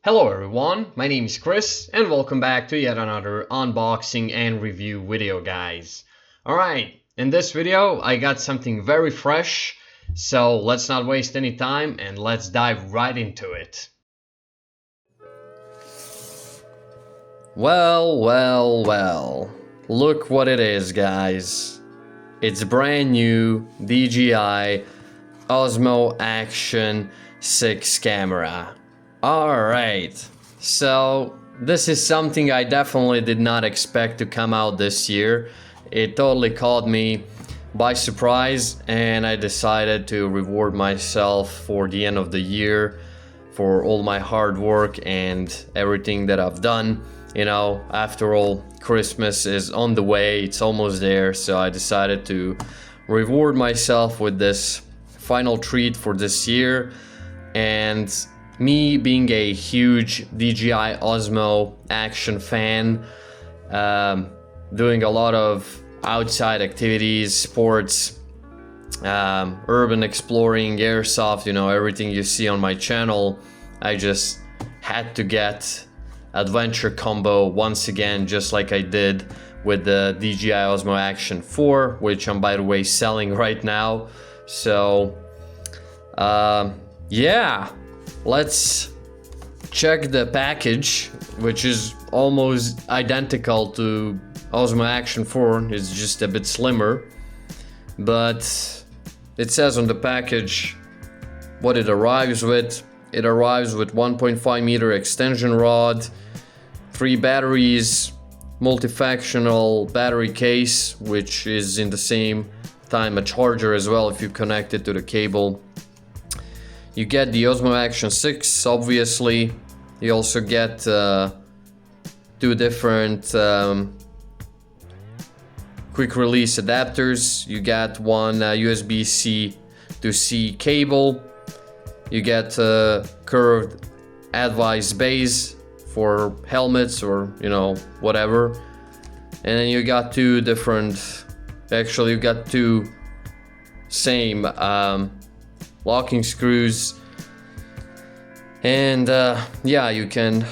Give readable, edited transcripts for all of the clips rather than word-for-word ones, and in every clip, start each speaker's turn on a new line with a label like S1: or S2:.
S1: Hello everyone, my name is Chris and welcome back to yet another unboxing and review video, guys. Alright, in this video I got something very fresh, so let's not waste any time and let's dive right into it. Well, look what it is, guys. It's brand new DJI Osmo Action 6 camera. Alright, so this is something I definitely did not expect to come out this year. It totally caught me by surprise and I decided to reward myself for the end of the year for all my hard work and everything that I've done. You know, after all, Christmas is on the way, it's almost there, so I decided to reward myself with this final treat for this year. And me being a huge DJI Osmo Action fan, doing a lot of outside activities, sports, urban exploring, airsoft, you know, everything you see on my channel, I just had to get adventure combo once again, just like I did with the DJI Osmo Action 4, which I'm, by the way, selling right now. So yeah, let's check the package, which is almost identical to Osmo Action 4. It's just a bit slimmer, but it says on the package what it arrives with. It arrives with 1.5 meter extension rod, 3 batteries, multifunctional battery case, which is in the same time a charger as well if you connect it to the cable. You get the Osmo Action 6, obviously. You also get 2 different quick release adapters. You get one USB-C to C cable. You get a curved advice base for helmets or, you know, whatever. And then you got 2 different, actually you got 2 same locking screws. And yeah, you can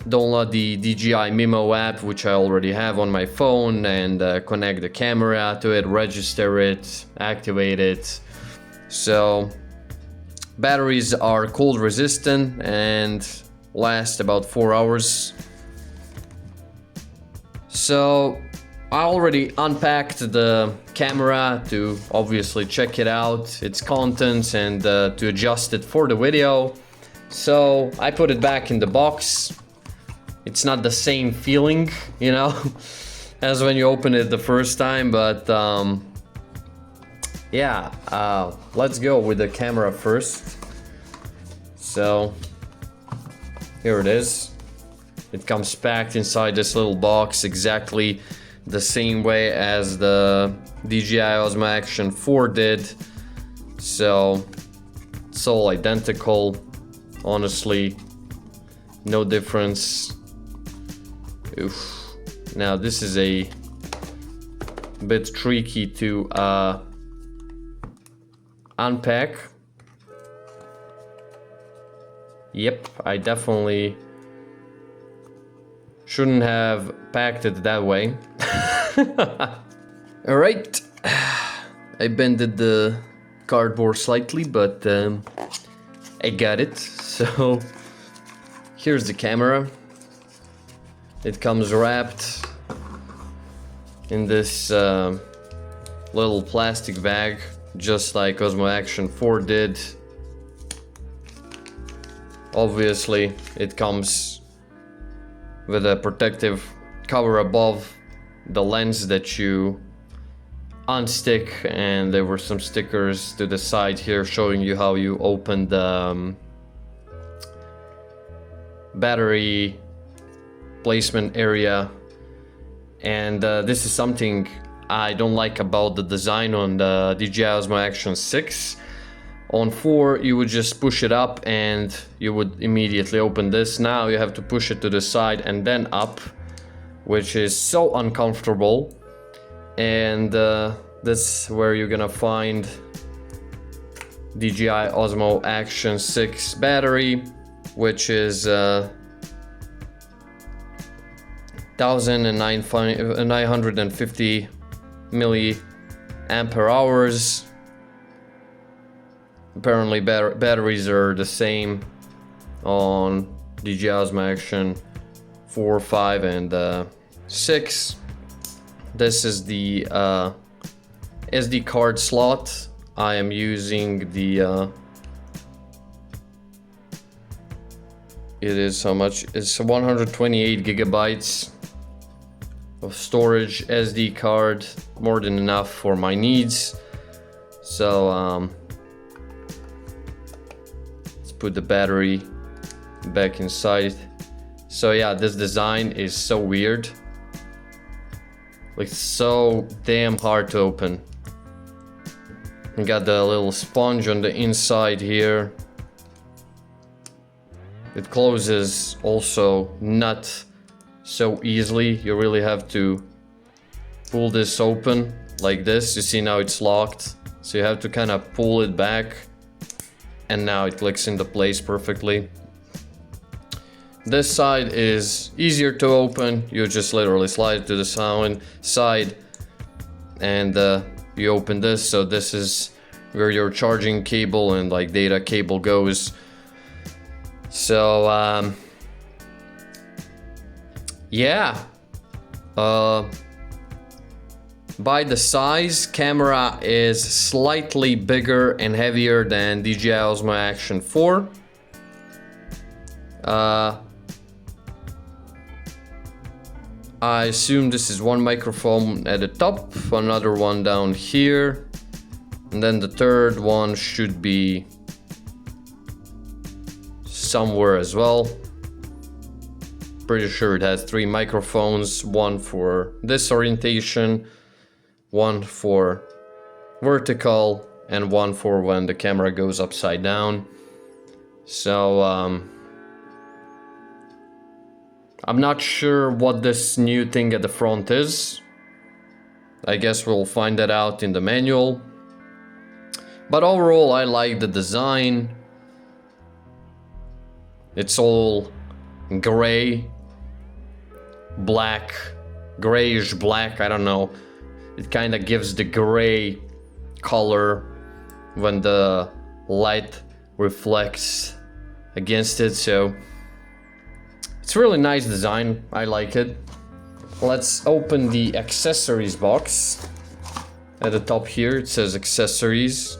S1: download the DJI Mimo app, which I already have on my phone, and connect the camera to it, register it, activate it. So batteries are cold resistant and last about 4 hours. So I already unpacked the camera to obviously check it out, its contents, and to adjust it for the video. So I put it back in the box. It's not the same feeling, you know, as when you open it the first time, but yeah, let's go with the camera first. So here it is. It comes packed inside this little box exactly the same way as the DJI Osmo Action 4 did. So it's all identical, honestly, no difference. Oof. Now this is a bit tricky to unpack. Yep, I definitely shouldn't have packed it that way. Alright, I bended the cardboard slightly, but I got it. So here's the camera. It comes wrapped in this little plastic bag, just like Osmo Action 4 did. Obviously, it comes with a protective cover above the lens that you unstick, and there were some stickers to the side here showing you how you open the battery placement area. And this is something I don't like about the design on the DJI Osmo Action 6. On 4 you would just push it up and you would immediately open this. Now you have to push it to the side and then up, which is so uncomfortable. And that's where you're gonna find DJI Osmo Action 6 battery. which is 1950 milliampere hours. Apparently batteries are the same on Dji Osmo Action 4, 5 and 6. This is the SD card slot. I am using the it is how much? It's 128 gigabytes of storage SD card, more than enough for my needs. So let's put the battery back inside. So yeah, this design is so weird, like so damn hard to open. You got the little sponge on the inside here. It closes also not so easily. You really have to pull this open like this. You see now it's locked, so you have to kind of pull it back, and now it clicks into place perfectly. This side is easier to open. You just literally slide it to the side and you open this. So this is where your charging cable and like data cable goes. So yeah, by the size, camera is slightly bigger and heavier than Dji Osmo Action 4. I assume this is one microphone at the top, another one down here, and then the third one should be somewhere as well. Pretty sure it has 3 microphones, one for this orientation, one for vertical, and one for when the camera goes upside down. So I'm not sure what this new thing at the front is. I guess we'll find that out in the manual. But overall, I like the design. It's all gray, black, grayish black, I don't know. It kind of gives the gray color when the light reflects against it, so it's a really nice design. I like it. Let's open the accessories box. At the top here it says accessories.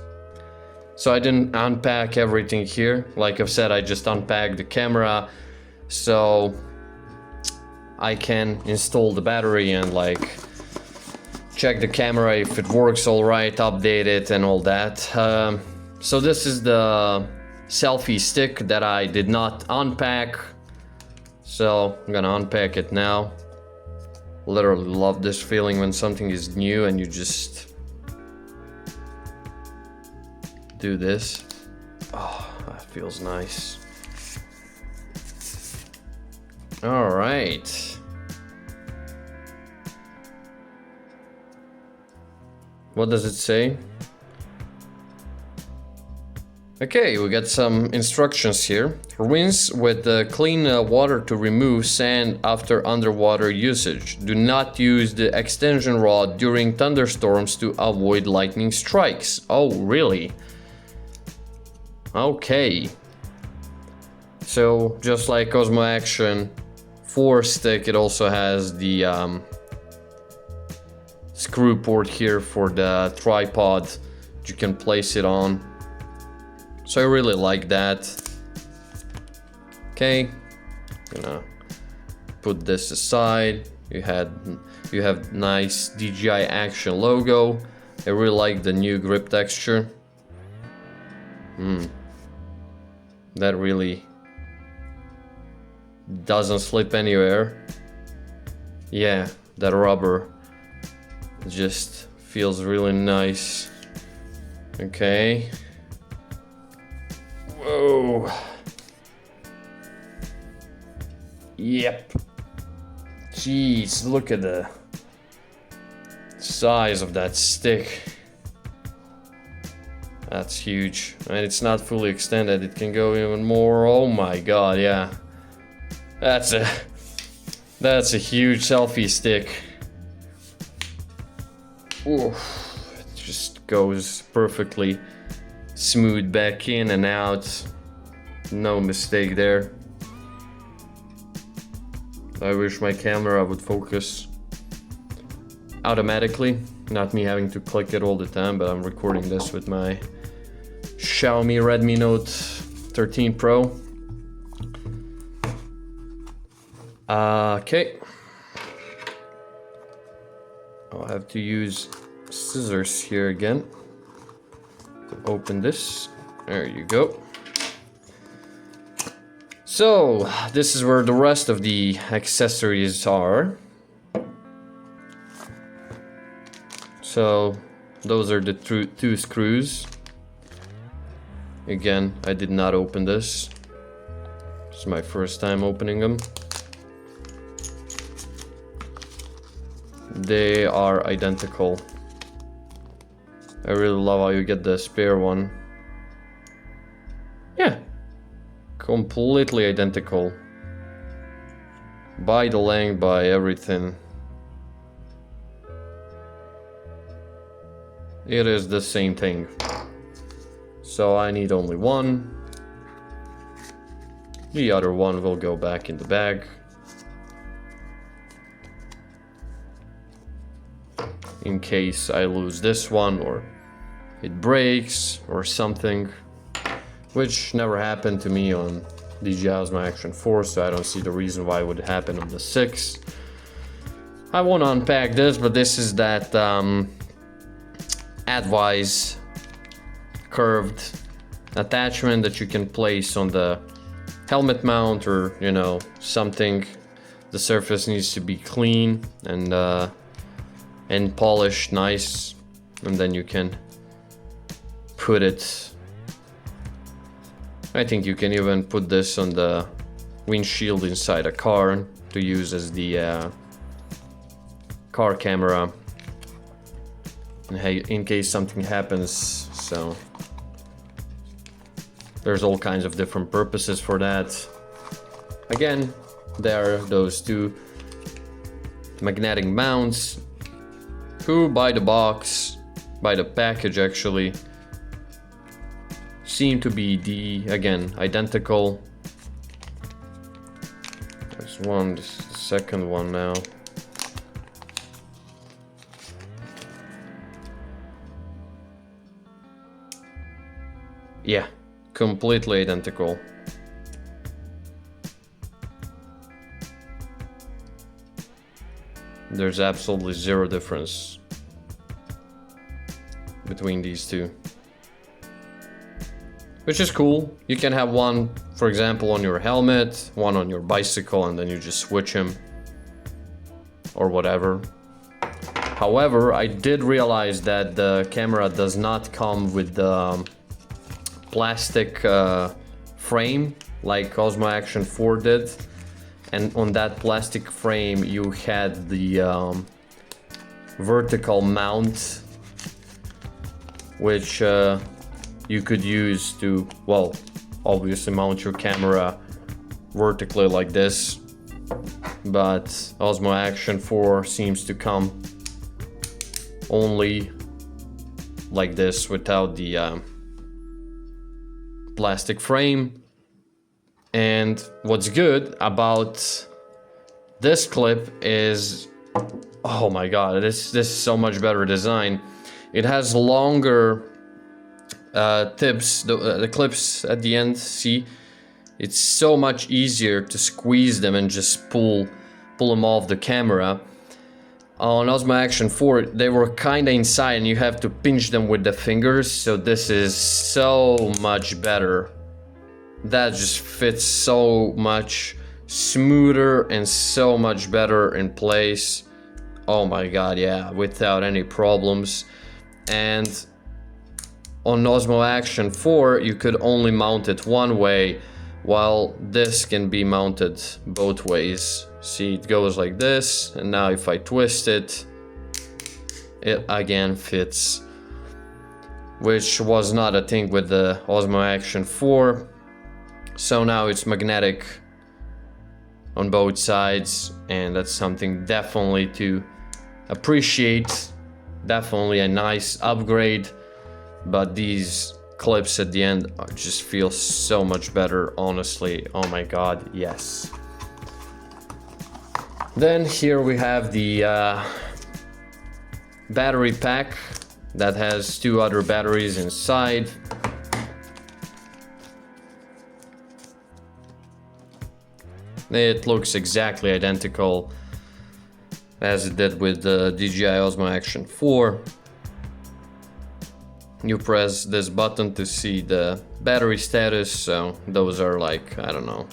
S1: So I didn't unpack everything here. Like I've said, I just unpacked the camera so I can install the battery and like check the camera if it works all right, update it and all that. So this is the selfie stick that I did not unpack. So I'm gonna unpack it now. Literally love this feeling when something is new and you just do this. Oh, that feels nice. All right. What does it say? Okay, we got some instructions here. Rinse with clean water to remove sand after underwater usage. Do not use the extension rod during thunderstorms to avoid lightning strikes. Oh, really? Okay. So, just like Osmo Action 4 stick, it also has the screw port here for the tripod that you can place it on. So I really like that. Okay, gonna put this aside. You have nice DJI Action logo. I really like the new grip texture. That really doesn't slip anywhere. Yeah, that rubber just feels really nice. Okay. Whoa. Yep. Jeez, look at the size of that stick. That's huge. And it's not fully extended, it can go even more. Oh my god, yeah. That's a huge selfie stick. Oof. It just goes perfectly smooth back in and out. No mistake there. I wish my camera would focus automatically, not me having to click it all the time, but I'm recording this with my Xiaomi Redmi Note 13 Pro. Okay. I'll have to use scissors here again to open this. There you go. So, this is where the rest of the accessories are. So, those are the two screws. Again, I did not open this. It's my first time opening them. They are identical. I really love how you get the spare one. Yeah. Completely identical. By the length, by everything. It is the same thing. So I need only one. The other one will go back in the bag. In case I lose this one or it breaks or something. Which never happened to me on Dji Osmo Action 4, so I don't see the reason why it would happen on the 6. I won't unpack this, but this is that Advise curved attachment that you can place on the helmet mount or, you know, something. The surface needs to be clean and polished nice, and then you can put it. I think you can even put this on the windshield inside a car to use as the car camera in case something happens. So there's all kinds of different purposes for that. Again, there are those two magnetic mounts who by the box, by the package actually, seem to be again identical. There's one, this is the second one now. Yeah, completely identical. There's absolutely zero difference between these two. Which is cool. You can have one, for example, on your helmet, one on your bicycle, and then you just switch them or whatever. However, I did realize that the camera does not come with the plastic frame like Osmo Action 4 did. And on that plastic frame you had the vertical mount, which you could use to, well, obviously mount your camera vertically like this, but Osmo Action 4 seems to come only like this without the plastic frame. And what's good about this clip is, oh my god, this is so much better design. It has longer tips, the clips at the end. See, it's so much easier to squeeze them and just pull them off the camera. On Osmo Action 4 they were kinda inside and you have to pinch them with the fingers, so this is so much better. That just fits so much smoother and so much better in place. Oh my god, yeah, without any problems. And on Osmo Action 4 you could only mount it one way, while this can be mounted both ways. See, it goes like this, and now if I twist it, it again fits which was not a thing with the Osmo Action 4. So now it's magnetic on both sides, and that's something definitely to appreciate. Definitely a nice upgrade, but these clips at the end just feel so much better, honestly. Oh my god, yes. Then here we have the battery pack that has 2 other batteries inside. It looks exactly identical as it did with the DJI Osmo Action 4. You press this button to see the battery status, so those are like, I don't know,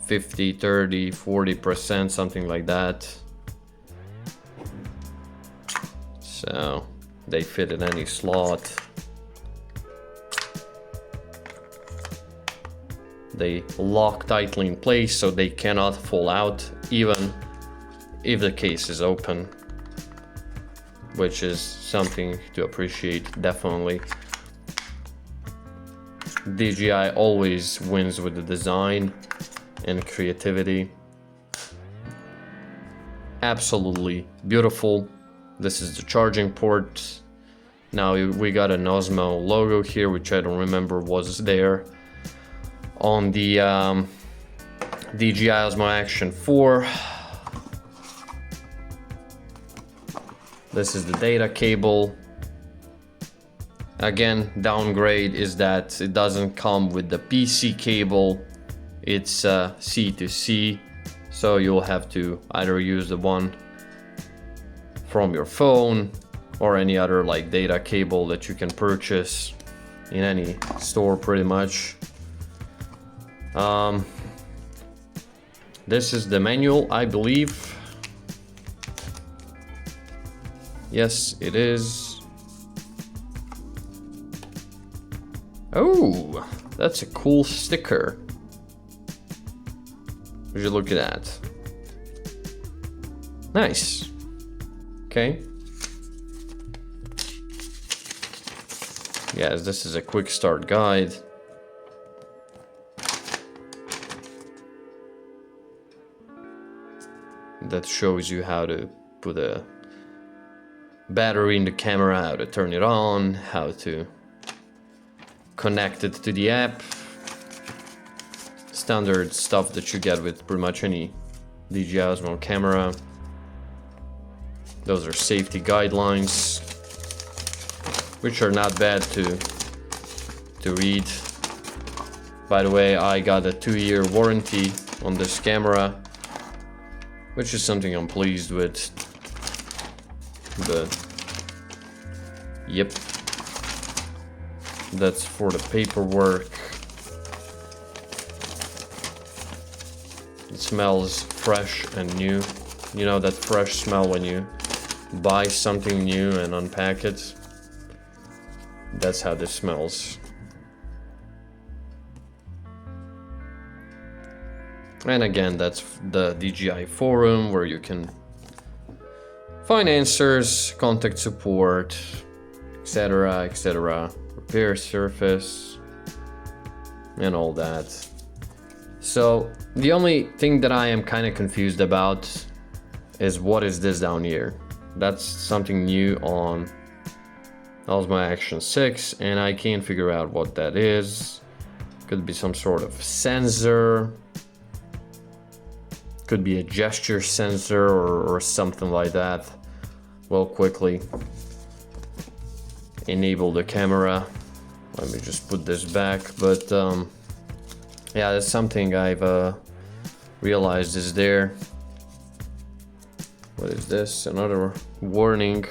S1: 50, 30, 40%, something like that. So they fit in any slot. They lock tightly in place so they cannot fall out even if the case is open, which is something to appreciate, definitely. DJI always wins with the design and creativity. Absolutely beautiful. This is the charging port. Now we got an Osmo logo here, which I don't remember was there on the DJI Osmo Action 4. This is the data cable. Again, downgrade is that it doesn't come with the PC cable. It's C to C, so you'll have to either use the one from your phone or any other like data cable that you can purchase in any store pretty much. This is the manual, I believe. Yes, it is. Oh, that's a cool sticker. Would you look at that? Nice. Okay. Yes, this is a quick start guide. That shows you how to put a battery in the camera, how to turn it on, how to connect it to the app. Standard stuff that you get with pretty much any DJI Osmo camera. Those are safety guidelines, which are not bad to read. By the way, I got a 2-year warranty on this camera, which is something I'm pleased with. But yep, that's for the paperwork. It smells fresh and new. You know that fresh smell when you buy something new and unpack it? That's how this smells. And again, that's the DJI forum where you can find answers, contact support, etc., etc., repair surface, and all that. So the only thing that I am kind of confused about is what is this down here. That's something new on Osmo Action 6, and I can't figure out what that is. Could be some sort of sensor. Could be a gesture sensor or something like that. We'll quickly enable the camera. Let me just put this back, but yeah, that's something I've realized is there. What is this? Another warning.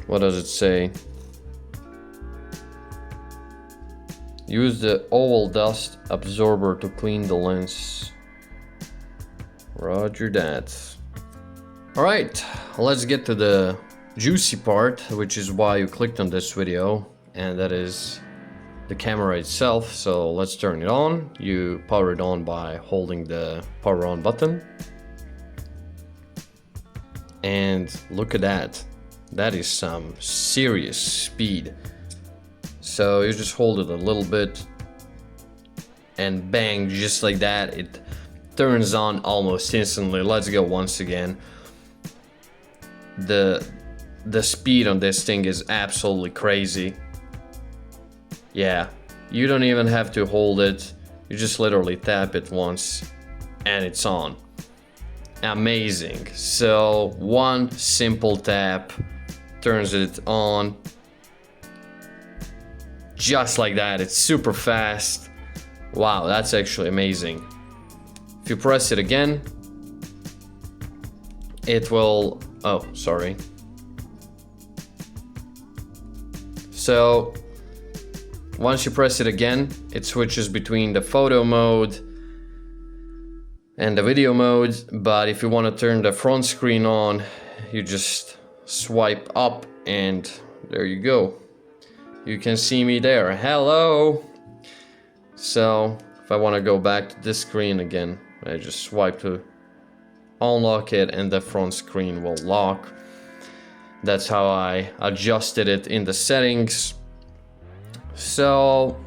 S1: What does it say? Use the oil dust absorber to clean the lens. Roger that. Alright, let's get to the juicy part, which is why you clicked on this video, and that is the camera itself. So let's turn it on. You power it on by holding the power on button. And look at that. That is some serious speed. So you just hold it a little bit and bang, just like that, it turns on almost instantly. Let's go once again. The speed on this thing is absolutely crazy. Yeah, you don't even have to hold it. You just literally tap it once and it's on. Amazing. So one simple tap turns it on. Just like that, it's super fast. Wow, that's actually amazing. If you press it again, it will, oh, sorry. So once you press it again, it switches between the photo mode and the video mode. But if you want to turn the front screen on, you just swipe up and there you go. You can see me there. Hello. So if I want to go back to this screen again, I just swipe to unlock it and the front screen will lock. That's how I adjusted it in the settings. So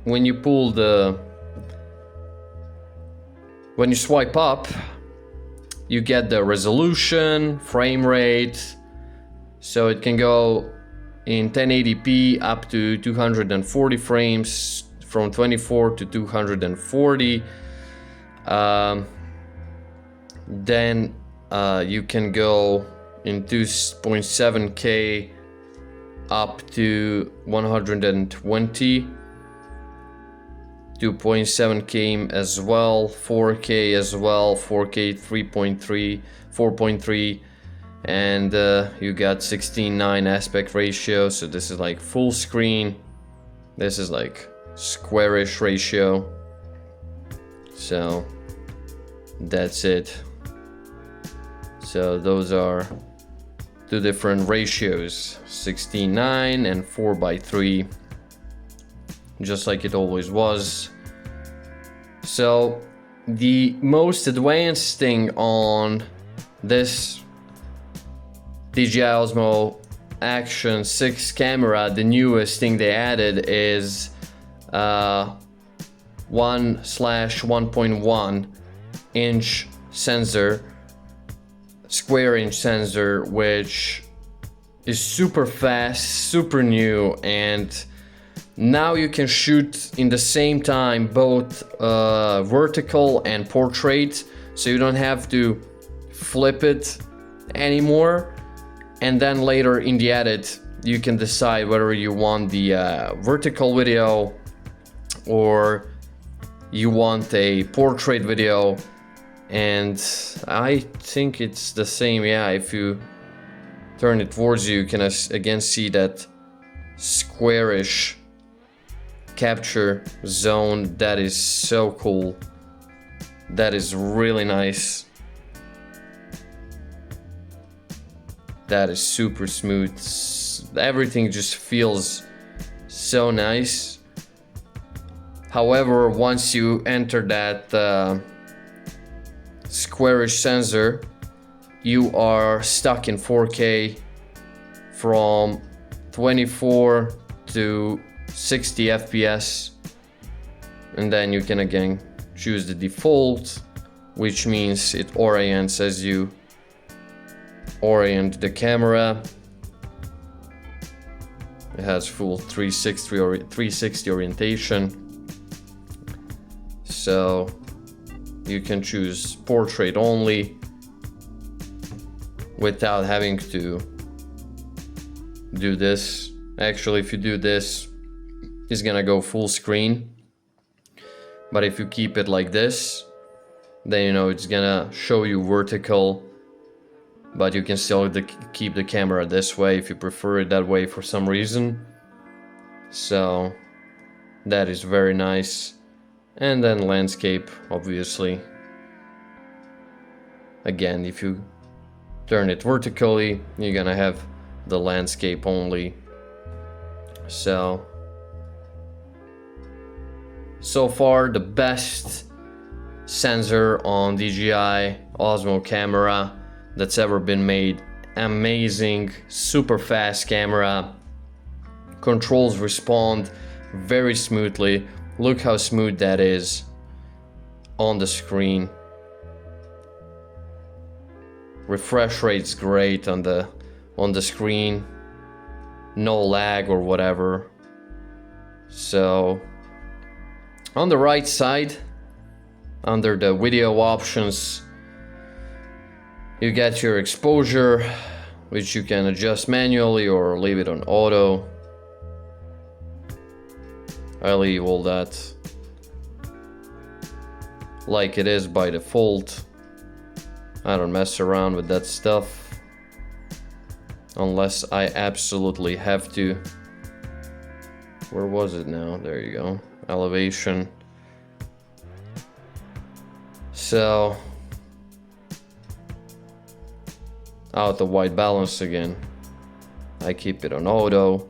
S1: when you when you swipe up, you get the resolution, frame rate. So it can go in 1080p up to 240 frames, from 24 to 240. Then you can go in 2.7K up to 120, 2.7K as well, 4K as well, 4K 3.3, 4.3, and you got 16:9 aspect ratio. So this is like full screen. This is like squarish ratio. So that's it. So those are two different ratios, 16:9 and 4:3, just like it always was. So the most advanced thing on this Dji Osmo Action 6 camera, the newest thing they added is 1/1.1 inch sensor, square inch sensor, which is super fast, super new, and now you can shoot in the same time both vertical and portrait, so you don't have to flip it anymore. And then later in the edit, you can decide whether you want the vertical video or you want a portrait video. And I think it's the same. Yeah, if you turn it towards you, you can again see that squarish capture zone. That is so cool. That is really nice. That is super smooth. Everything just feels so nice. However, once you enter that squarish sensor, you are stuck in 4K from 24 to 60 FPS, and then you can again choose the default, which means it orients as you orient the camera. It has full 360 orientation, so you can choose portrait only without having to do this. Actually, if you do this, it's gonna go full screen, but if you keep it like this, then you know it's gonna show you vertical, but you can still keep the camera this way if you prefer it that way for some reason. So that is very nice. And then landscape, obviously. Again, if you turn it vertically, you're gonna have the landscape only. So far the best sensor on DJI Osmo camera that's ever been made. amazing, super fast camera. Controls respond very smoothly. Look how smooth that is on the screen. Refresh rate's great on the screen. No lag or whatever. So on the right side, under the video options, you get your exposure, which you can adjust manually or leave it on auto. I leave all that like it is by default. I don't mess around with that stuff unless I absolutely have to. Where was it now? There you go. Elevation. So out the white balance again. I keep it on auto.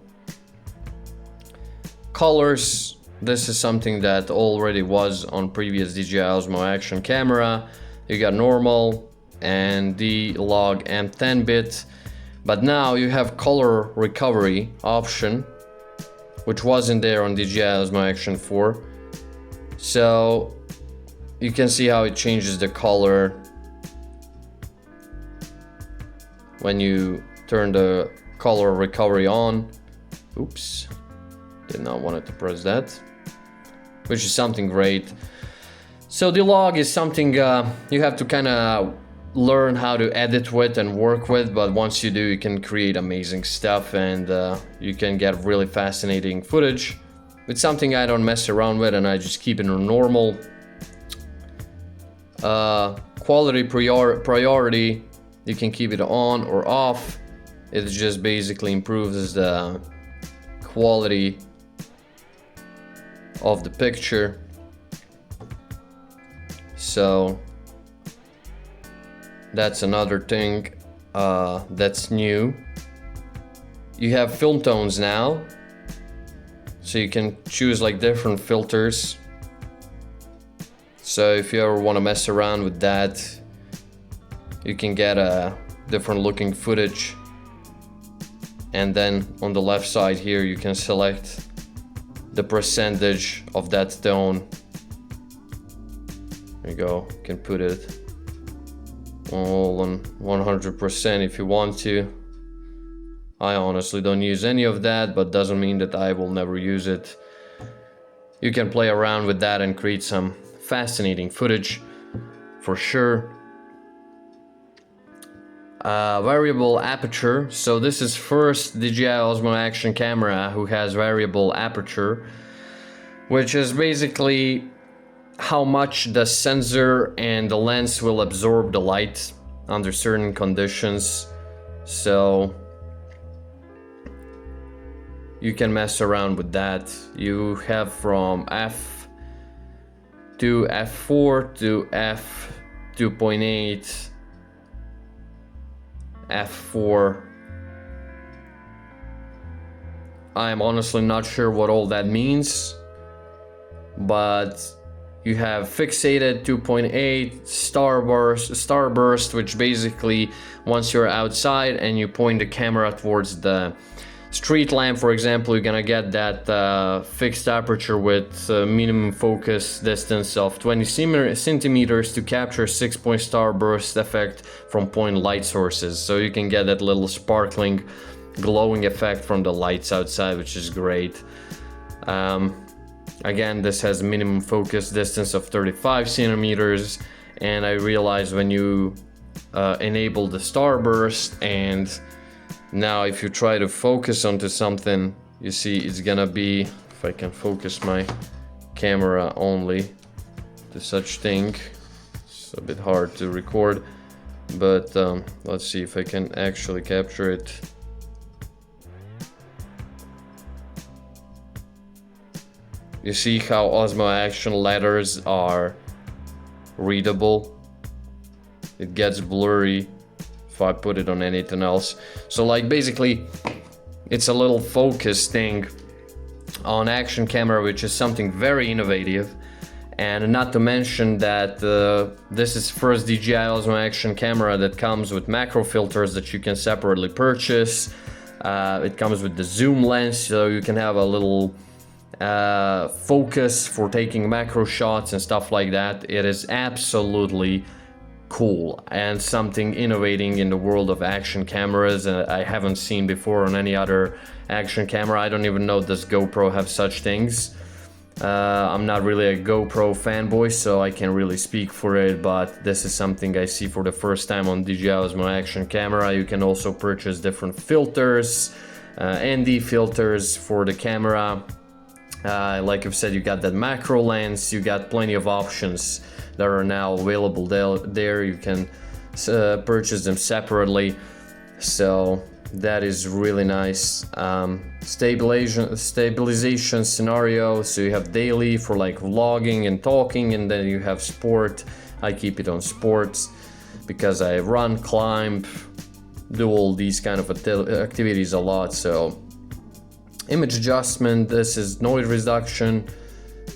S1: Colors, this is something that already was on previous Dji Osmo action camera. You got normal and the log M10 bit, but now you have color recovery option, which wasn't there on Dji Osmo Action 4. So you can see how it changes the color when you turn the color recovery on. Oops. Did not want to press that, which is something great. So the log is something you have to kind of learn how to edit with and work with, but once you do, you can create amazing stuff and you can get really fascinating footage. It's something I don't mess around with and I just keep it on normal. Quality priority, you can keep it on or off. It just basically improves the quality of the picture. So that's another thing that's new. You have film tones now, so you can choose like different filters. So if you ever want to mess around with that, you can get a different looking footage. And then on the left side here, you can select the percentage of that tone. There you go, you can put it all on 100% if you want to. I honestly don't use any of that, but doesn't mean that I will never use it. You can play around with that and create some fascinating footage for sure. Variable aperture. So this is first Dji Osmo action camera who has variable aperture, which is basically how much the sensor and the lens will absorb the light under certain conditions. So you can mess around with that. You have from f to f4 to f2.8, f4. I'm honestly not sure what all that means, but you have fixated 2.8, starburst, which basically once you're outside and you point the camera towards the street lamp, for example, you're gonna get that fixed aperture with minimum focus distance of 20 centimeters to capture 6-point starburst effect from point light sources. So you can get that little sparkling, glowing effect from the lights outside, which is great. Again, this has minimum focus distance of 35 centimeters, and I realized when you enable the starburst, and now if you try to focus onto something, you see it's gonna be, if I can focus my camera only to such thing, it's a bit hard to record, but let's see if I can actually capture it. You see how Osmo Action letters are readable? It gets blurry if I put it on anything else. So like basically it's a little focus thing on action camera, which is something very innovative. And not to mention that this is first DJI Osmo Action camera that comes with macro filters that you can separately purchase. It comes with the zoom lens, so you can have a little focus for taking macro shots and stuff like that. It is absolutely cool and something innovating in the world of action cameras I haven't seen before on any other action camera. I don't even know does GoPro have such things. I'm not really a GoPro fanboy, so I can't really speak for it, but this is something I see for the first time on DJI Osmo Action camera. You can also purchase different filters, ND filters for the camera. Like I've said, you got that macro lens, you got plenty of options that are now available there. You can purchase them separately, so that is really nice. Stabilization scenario, so you have daily for like vlogging and talking, and then you have sport. I keep it on sports because I run, climb, do all these kind of activities a lot. So image adjustment, this is noise reduction,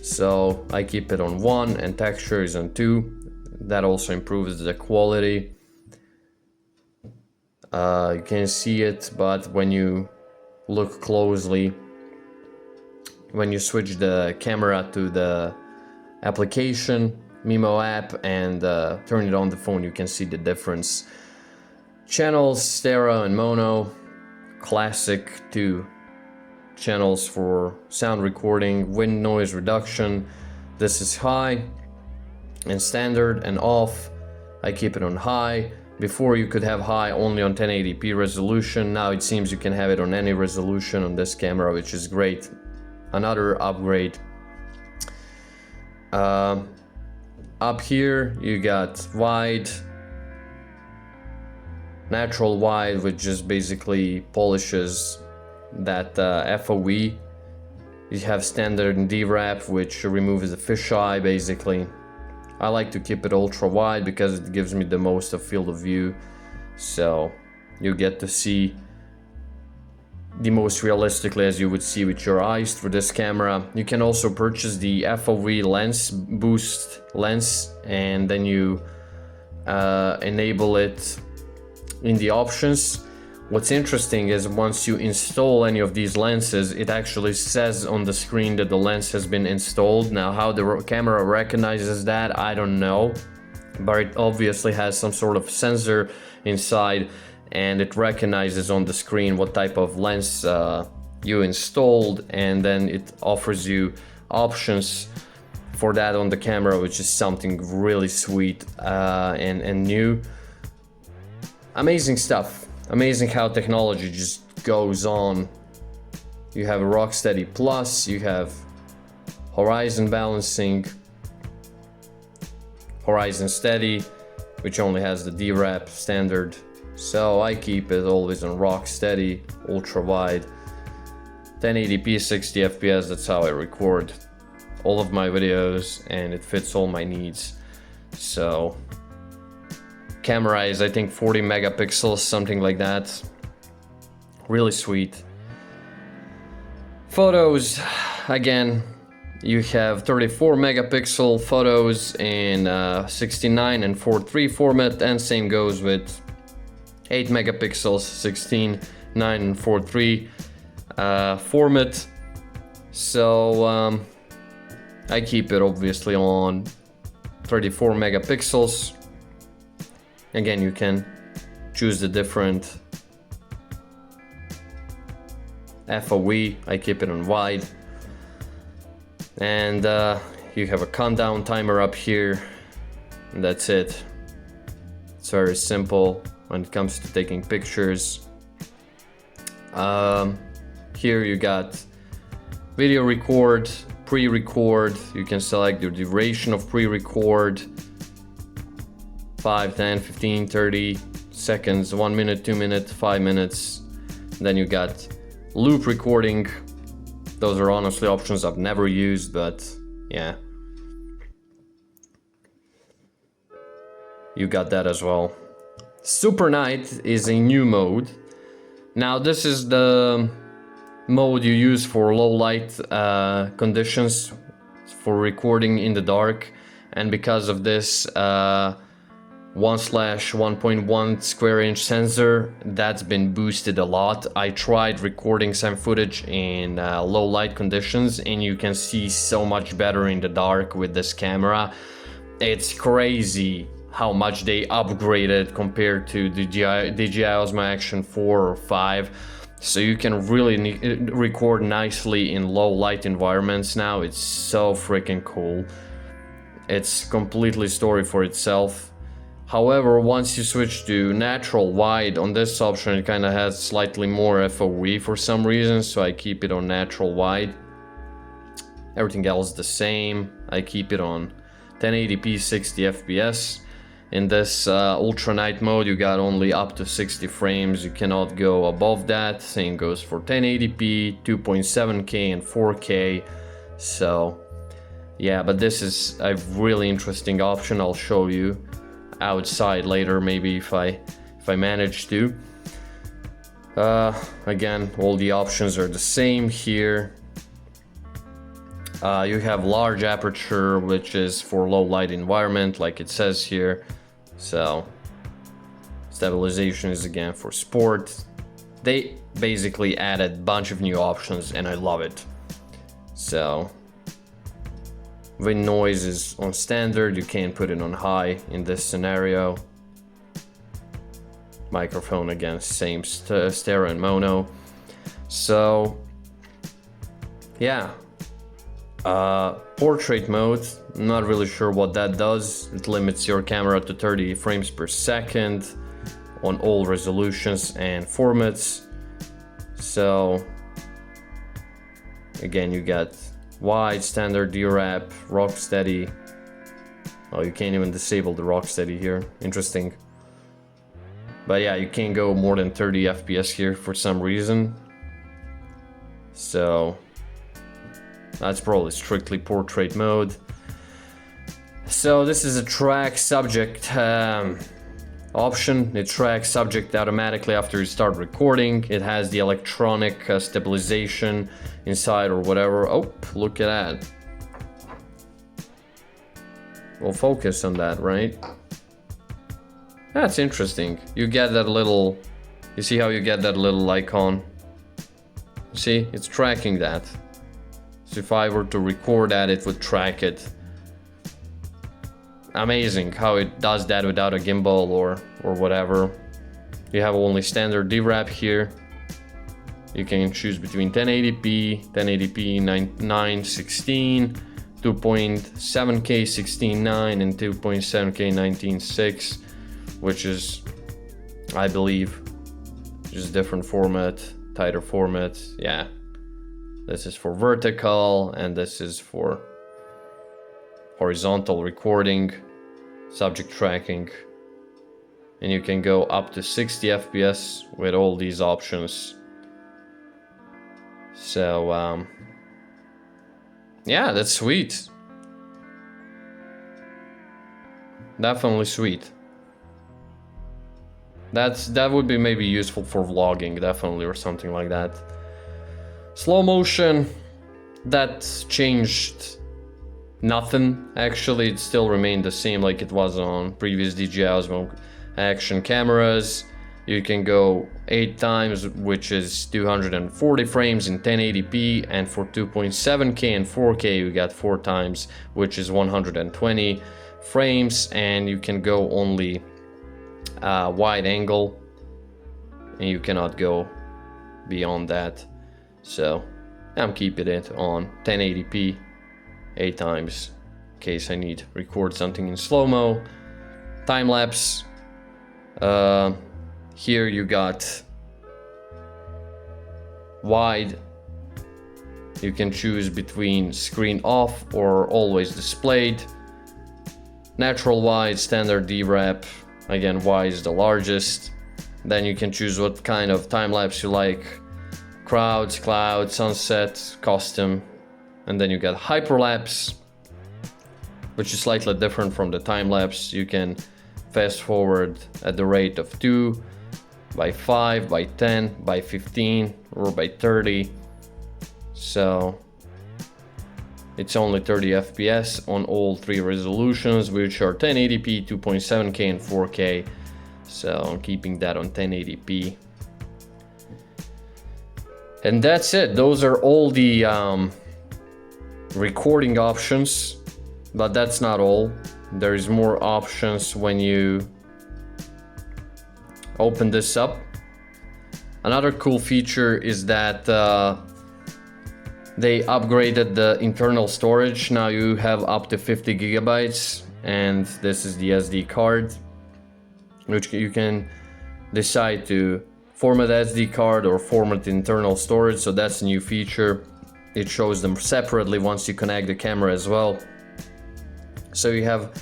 S1: so I keep it on 1, and texture is on 2. That also improves the quality. You can see it, but when you look closely, when you switch the camera to the application, Mimo app, and turn it on the phone, you can see the difference. Channels, stereo and mono, classic 2 channels for sound recording, wind noise reduction. This is high and standard and off. I keep it on high. Before you could have high only on 1080p resolution. Now it seems you can have it on any resolution on this camera, which is great. Another upgrade. Up here you got wide, natural wide, which just basically polishes that FOV. You have standard and D-wrap, which removes the fisheye basically. I like to keep it ultra wide because it gives me the most of field of view, so you get to see the most realistically as you would see with your eyes through this camera. You can also purchase the FOV lens, boost lens, and then you enable it in the options. What's interesting is once you install any of these lenses, it actually says on the screen that the lens has been installed. Now, how the camera recognizes that, I don't know, but it obviously has some sort of sensor inside, and it recognizes on the screen what type of lens you installed, and then it offers you options for that on the camera, which is something really sweet and new. Amazing stuff. Amazing how technology just goes on. You have a Rocksteady Plus, you have horizon balancing, horizon steady, which only has the D-wrap standard. So I keep it always on Rocksteady, ultra wide, 1080p 60 FPS. That's how I record all of my videos, and it fits all my needs. So camera is, I think, 40 megapixels, something like that. Really sweet. Photos, again, you have 34 megapixel photos in 69 and 4:3 format, and same goes with 8 megapixels, 16, 9 and 4:3 format. So I keep it obviously on 34 megapixels. Again, you can choose the different FOV. I keep it on wide. And you have a countdown timer up here. And that's it. It's very simple when it comes to taking pictures. Here you got video record, pre-record. You can select your duration of pre-record. 5, 10, 15, 30 seconds, 1 minute, 2 minutes, 5 minutes. Then you got loop recording. Those are honestly options I've never used, but yeah. You got that as well. Super Night is a new mode. Now this is the mode you use for low light conditions for recording in the dark, and because of this 1/1.1 square inch sensor, that's been boosted a lot. I tried recording some footage in low light conditions, and you can see so much better in the dark with this camera. It's crazy how much they upgraded compared to the Dji Osmo Action 4 or 5. So you can really record nicely in low light environments now. It's so freaking cool. It's completely story for itself. However, once you switch to natural wide on this option, it kind of has slightly more FOV for some reason, so I keep it on natural wide. Everything else the same. I keep it on 1080p 60 FPS. In this ultra night mode, you got only up to 60 frames. You cannot go above that. Same goes for 1080p, 2.7K and 4K. So yeah, but this is a really interesting option. I'll show you outside later, maybe if I manage to. Again, all the options are the same here. You have large aperture, which is for low light environment, like it says here. So stabilization is again for sport. They basically added a bunch of new options, and I love it. So wind noise is on standard, you can't put it on high in this scenario. Microphone again, same stereo and mono. So yeah, portrait mode, not really sure what that does. It limits your camera to 30 frames per second on all resolutions and formats. So again, you got wide, standard, D-Wrap, Rocksteady. Oh, you can't even disable the Rocksteady here. Interesting. But yeah, you can't go more than 30 FPS here for some reason. So that's probably strictly portrait mode. So this is a track subject option. It tracks subject automatically after you start recording. It has the electronic stabilization inside or whatever. Oh, look at that. We'll focus on that, right? That's interesting. You get that little, you see how you get that little icon? See, it's tracking that. So if I were to record that, it would track it. Amazing how it does that without a gimbal or whatever. You have only standard D-Wrap here. You can choose between 1080p, 916, 2.7K 16:9 and 2.7K 19:6, which is, I believe, just different format, tighter format. Yeah, this is for vertical and this is for horizontal recording, subject tracking, and you can go up to 60 FPS with all these options. So yeah, that's sweet. Definitely sweet. That would be maybe useful for vlogging, definitely, or something like that. Slow motion, that changed nothing. Actually, it still remained the same like it was on previous Dji Osmo Action cameras. You can go 8 times, which is 240 frames in 1080p, and for 2.7K and 4K you got 4 times, which is 120 frames, and you can go only wide angle, and you cannot go beyond that. So I'm keeping it on 1080p 8 times in case I need to record something in slow-mo. Time-lapse. Here you got wide. You can choose between screen off or always displayed. Natural wide, standard D-Wrap. Again, wide is the largest. Then you can choose what kind of time-lapse you like. Crowds, cloud, sunset, custom. And then you got hyperlapse, which is slightly different from the time-lapse. You can fast forward at the rate of 2, by 5, by 10, by 15, or by 30. So It's only 30 FPS on all three resolutions, which are 1080p, 2.7K, and 4K. So I'm keeping that on 1080p. And that's it. Those are all the recording options, but that's not all. There is more options when you open this up. Another cool feature is that they upgraded the internal storage. Now you have up to 50 gigabytes, and this is the SD card, which you can decide to format SD card or format internal storage. So that's a new feature. It shows them separately once you connect the camera as well. So you have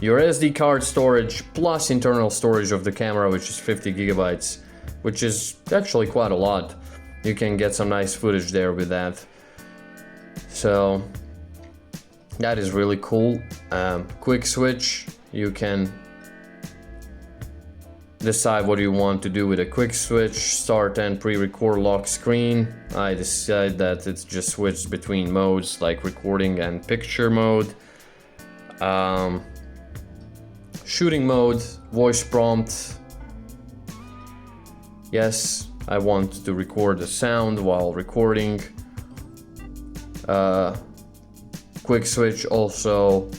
S1: your SD card storage plus internal storage of the camera, which is 50 gigabytes, which is actually quite a lot. You can get some nice footage there with that. So that is really cool. Quick switch, you can decide what you want to do with a quick switch. Start and pre-record lock screen. I decide that it's just switched between modes like recording and picture mode. Shooting mode, voice prompt. Yes, I want to record the sound while recording. Quick switch also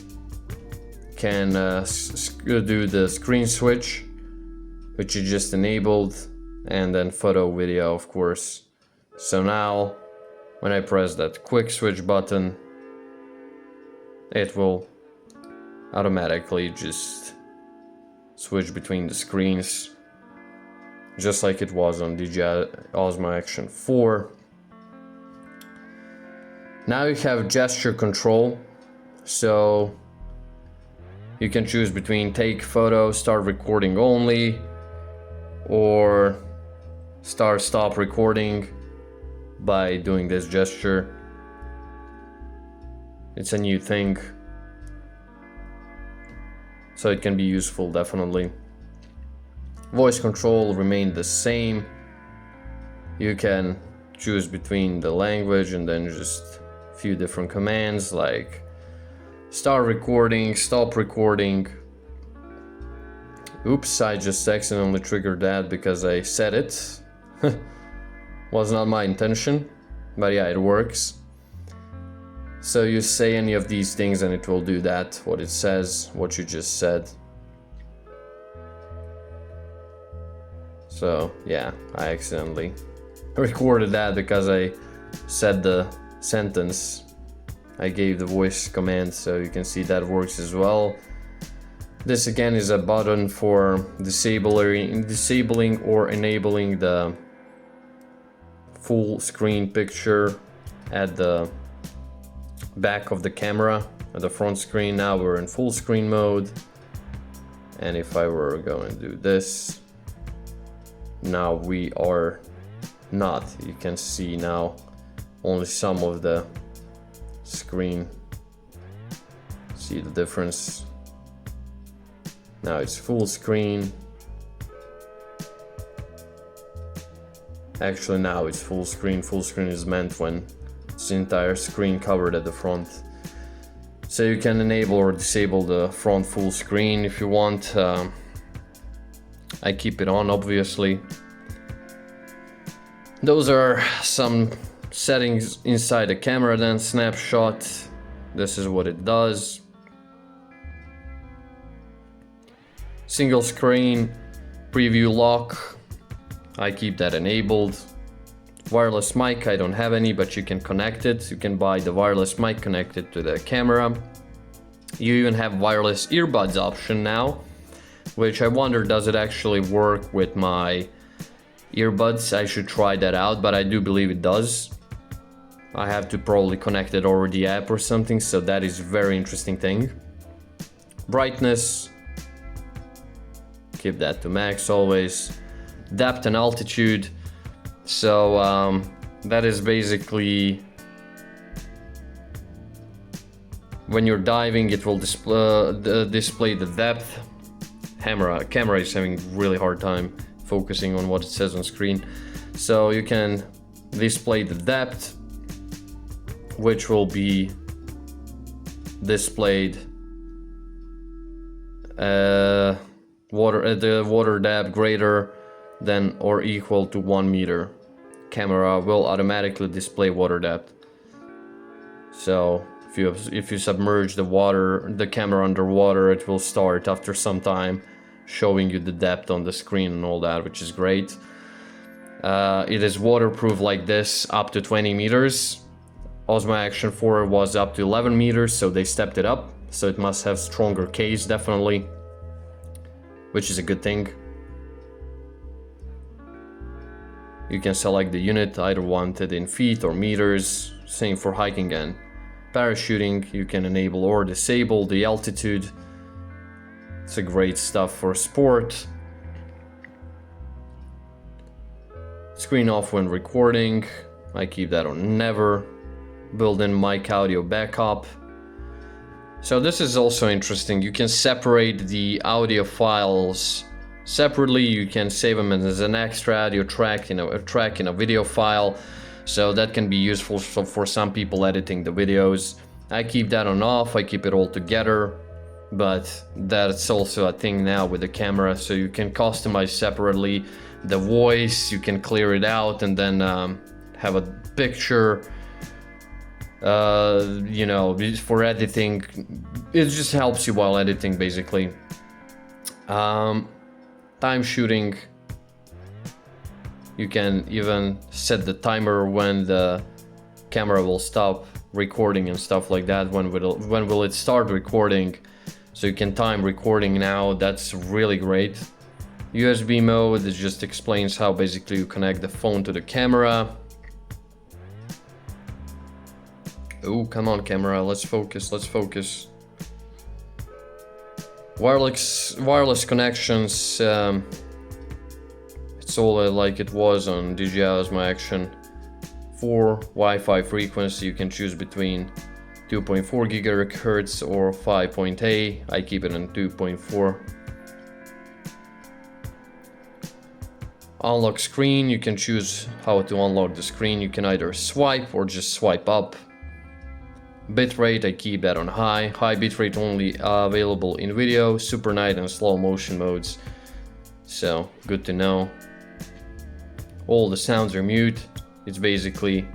S1: can do the screen switch, which you just enabled, and then photo video, of course. So now when I press that quick switch button, it will automatically just switch between the screens, just like it was on Dji Osmo Action 4. Now you have gesture control, so you can choose between take photo, start recording only, or stop recording by doing this gesture. It's a new thing, so it can be useful, definitely. Voice control remained the same. You can choose between the language and then just a few different commands like start recording, stop recording. Oops, I just accidentally triggered that because I said it. Was not my intention, but yeah, it works. So you say any of these things and it will do that, what it says, what you just said. So yeah, I accidentally recorded that because I said the sentence. I gave the voice command, so you can see that works as well. This again is a button for disabling or enabling the full screen picture at the back of the camera, at the front screen. Now we're in full screen mode, and if I were going to do this, now we are not. You can see now only some of the screen. See the difference? Now it's full screen. Actually now it's full screen. Full screen is meant when it's the entire screen covered at the front. So you can enable or disable the front full screen if you want. I keep it on, obviously. Those are some settings inside the camera. Then snapshot, this is what it does. Single screen preview lock, I keep that enabled. Wireless mic, I don't have any, but you can connect it. You can buy the wireless mic connected to the camera. You even have wireless earbuds option now, which I wonder, does it actually work with my earbuds? I should try that out, but I do believe it does. I have to probably connect it over the app or something, so that is a very interesting thing. Brightness, keep that to max always. Depth and altitude, so that is basically when you're diving, it will display the depth. Camera is having a really hard time focusing on what it says on screen, so you can display the depth, which will be displayed the water depth greater than or equal to 1 meter. Camera will automatically display water depth. So if you submerge the camera underwater, it will start after some time showing you the depth on the screen and all that, which is great. It is waterproof like this up to 20 meters. Osmo Action 4 was up to 11 meters, so they stepped it up. So it must have stronger case, definitely, which is a good thing. You can select the unit, either wanted in feet or meters. Same for hiking and parachuting. You can enable or disable the altitude. It's a great stuff for sport. Screen off when recording. I keep that on never. Built-in mic audio backup. So this is also interesting. You can separate the audio files separately. You can save them as an extra audio track, a track in a video file. So that can be useful for some people editing the videos. I keep that on off. I keep it all together. But that's also a thing now with the camera. So you can customize separately the voice. You can clear it out and then have a picture. For editing, it just helps you while editing, basically. Time shooting, you can even set the timer when the camera will stop recording and stuff like that. When will it start recording? So you can time recording now. That's really great. USB mode, it just explains how basically you connect the phone to the camera. Oh, come on, camera, let's focus. Wireless connections, it's all like it was on Dji Osmo Action 4. Wi-Fi frequency, you can choose between 2.4 GHz or 5.8. I keep it on 2.4. Unlock screen, you can choose how to unlock the screen. You can either swipe or just swipe up. Bitrate, I keep that on high. High bitrate only available in video, super night and slow motion modes. So, good to know. All the sounds are mute. It's basically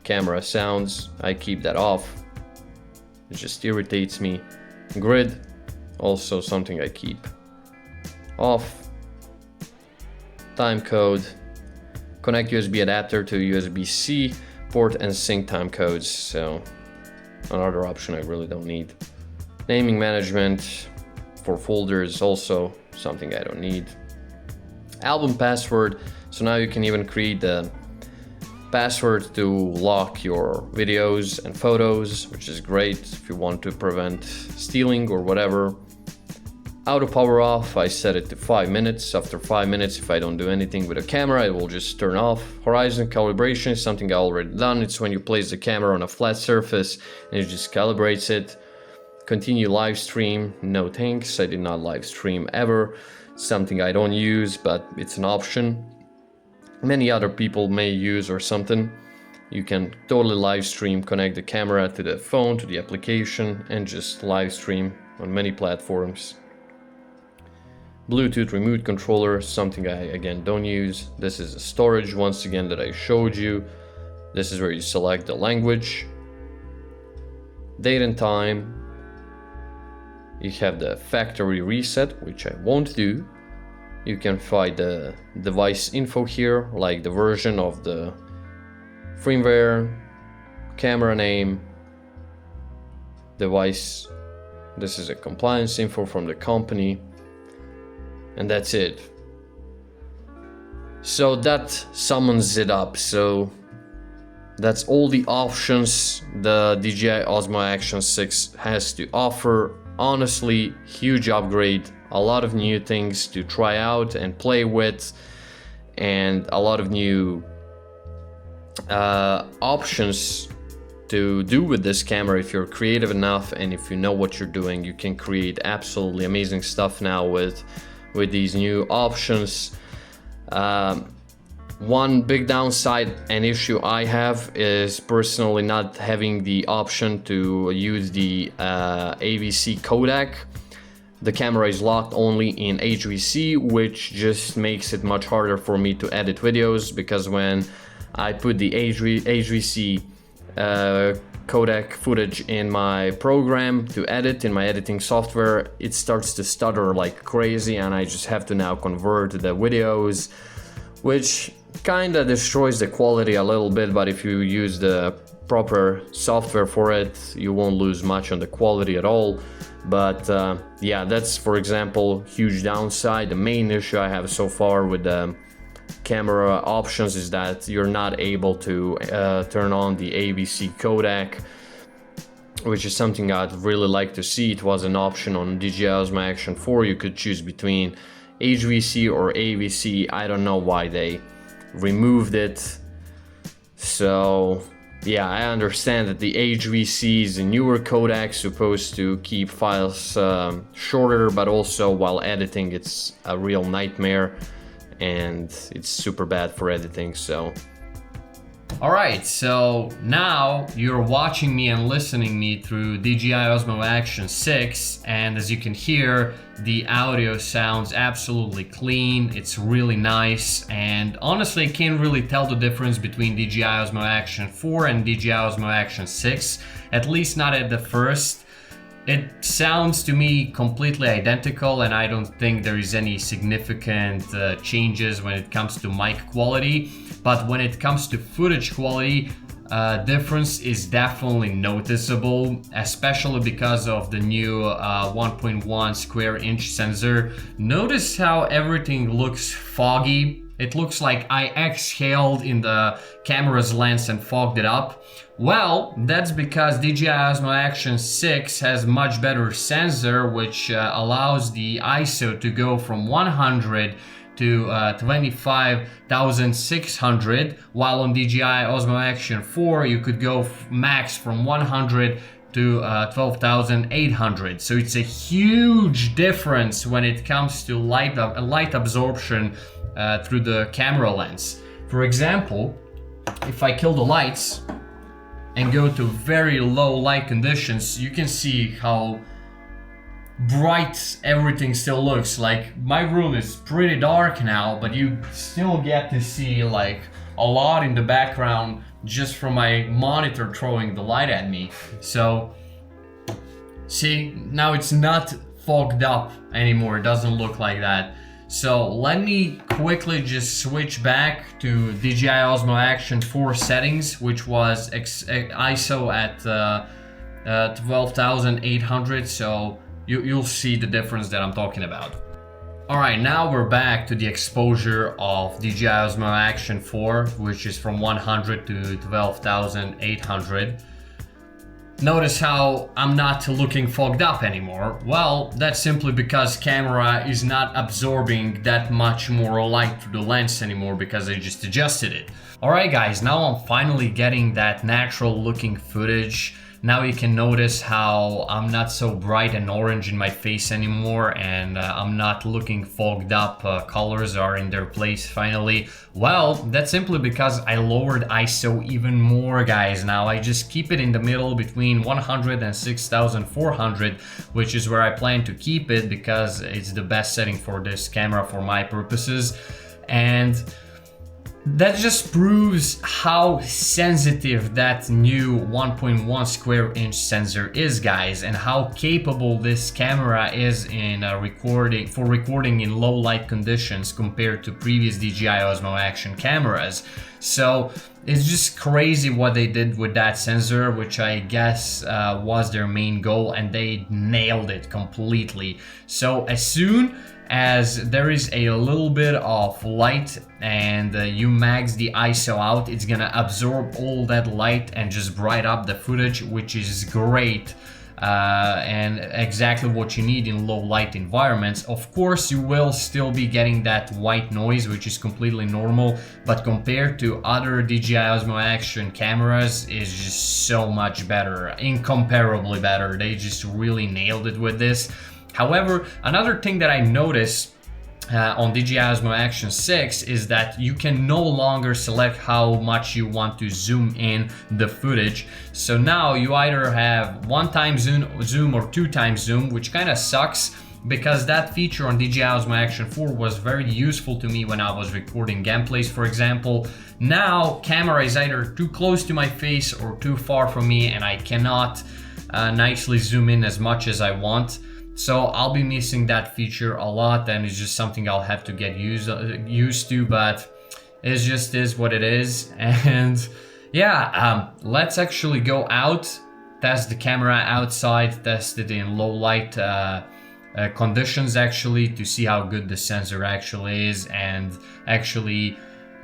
S1: camera sounds. I keep that off. It just irritates me. Grid, also something I keep off. Time code. Connect USB adapter to USB-C port and sync time codes. So another option I really don't need. Naming management for folders, also something I don't need. Album password. So now you can even create the password to lock your videos and photos, which is great if you want to prevent stealing or whatever. Auto power off, I set it to 5 minutes. After 5 minutes, if I don't do anything with the camera, it will just turn off. Horizon calibration is something I already done. It's when you place the camera on a flat surface and it just calibrates it. Continue live stream, no thanks. I did not live stream ever. Something I don't use, but it's an option. Many other people may use or something. You can totally live stream, connect the camera to the phone, to the application, and just live stream on many platforms. Bluetooth remote controller, something I again don't use. This is a storage once again that I showed you. This is where you select the language. Date and time. You have the factory reset, which I won't do. You can find the device info here, like the version of the firmware, camera name, device. This is a compliance info from the company. And that's it. So that summons it up. So that's all the options the DJI Osmo Action 6 has to offer. Honestly, huge upgrade, a lot of new things to try out and play with, and a lot of new options to do with this camera. If you're creative enough and if you know what you're doing, you can create absolutely amazing stuff now with these new options. One big downside and issue I have is personally not having the option to use the AVC codec. The camera is locked only in HVC, which just makes it much harder for me to edit videos, because when I put the HVC codec footage in my program to edit in my editing software, it starts to stutter like crazy, and I just have to now convert the videos, which kinda destroys the quality a little bit. But if you use the proper software for it, you won't lose much on the quality at all. But yeah, that's, for example, huge downside. The main issue I have so far with the camera options is that you're not able to turn on the AVC codec, which is something I'd really like to see. It was an option on Dji Osmo Action 4. You could choose between HVC or AVC. I don't know why they removed it. So yeah, I understand that the HVC is a newer codec, supposed to keep files shorter, but also while editing it's a real nightmare and it's super bad for editing. So alright, so now you're watching me and listening me through Dji Osmo Action 6, and as you can hear, the audio sounds absolutely clean. It's really nice, and honestly I can't really tell the difference between Dji Osmo Action 4 and Dji Osmo Action 6, at least not at the first. It sounds to me completely identical, and I don't think there is any significant changes when it comes to mic quality. But when it comes to footage quality, difference is definitely noticeable, especially because of the new 1.1 square inch sensor. Notice how everything looks foggy. It looks like I exhaled in the camera's lens and fogged it up. Well, that's because Dji Osmo Action 6 has much better sensor, which allows the ISO to go from 100 to 25,600, while on Dji Osmo Action 4 you could go max from 100 to 12,800. So it's a huge difference when it comes to light absorption through the camera lens. For example, if I kill the lights and go to very low light conditions, you can see how bright everything still looks. Like, my room is pretty dark now, but you still get to see like a lot in the background just from my monitor throwing the light at me. So see, now it's not fogged up anymore, it doesn't look like that. So let me quickly just switch back to Dji Osmo Action 4 settings, which was ISO at 12,800, so you'll see the difference that I'm talking about. Alright, now we're back to the exposure of Dji Osmo Action 4, which is from 100 to 12,800. Notice how I'm not looking fogged up anymore. Well, that's simply because camera is not absorbing that much more light through the lens anymore, because I just adjusted it. Alright guys, now I'm finally getting that natural looking footage. Now you can notice how I'm not so bright and orange in my face anymore, and I'm not looking fogged up. Colors are in their place finally. Well, that's simply because I lowered ISO even more, guys. Now I just keep it in the middle between 100 and 6400, which is where I plan to keep it because it's the best setting for this camera for my purposes. And that just proves how sensitive that new 1.1 square inch sensor is, guys, and how capable this camera is in recording in low light conditions compared to previous Dji Osmo Action cameras. So it's just crazy what they did with that sensor, which I guess was their main goal, and they nailed it completely. So as soon as there is a little bit of light and you max the ISO out, it's gonna absorb all that light and just brighten up the footage, which is great and exactly what you need in low light environments. Of course, you will still be getting that white noise, which is completely normal, but compared to other Dji Osmo Action cameras, is just so much better, incomparably better. They just really nailed it with this. However, another thing that I noticed
S2: on Dji Osmo Action 6 is that you can no longer select how much you want to zoom in the footage. So now you either have 1x zoom or 2x zoom, which kind of sucks because that feature on Dji Osmo Action 4 was very useful to me when I was recording gameplays, for example. Now camera is either too close to my face or too far from me, and I cannot nicely zoom in as much as I want. So I'll be missing that feature a lot, and it's just something I'll have to get used to, but it just is what it is. And yeah, let's actually go out, test the camera outside, test it in low light conditions actually, to see how good the sensor actually is, and actually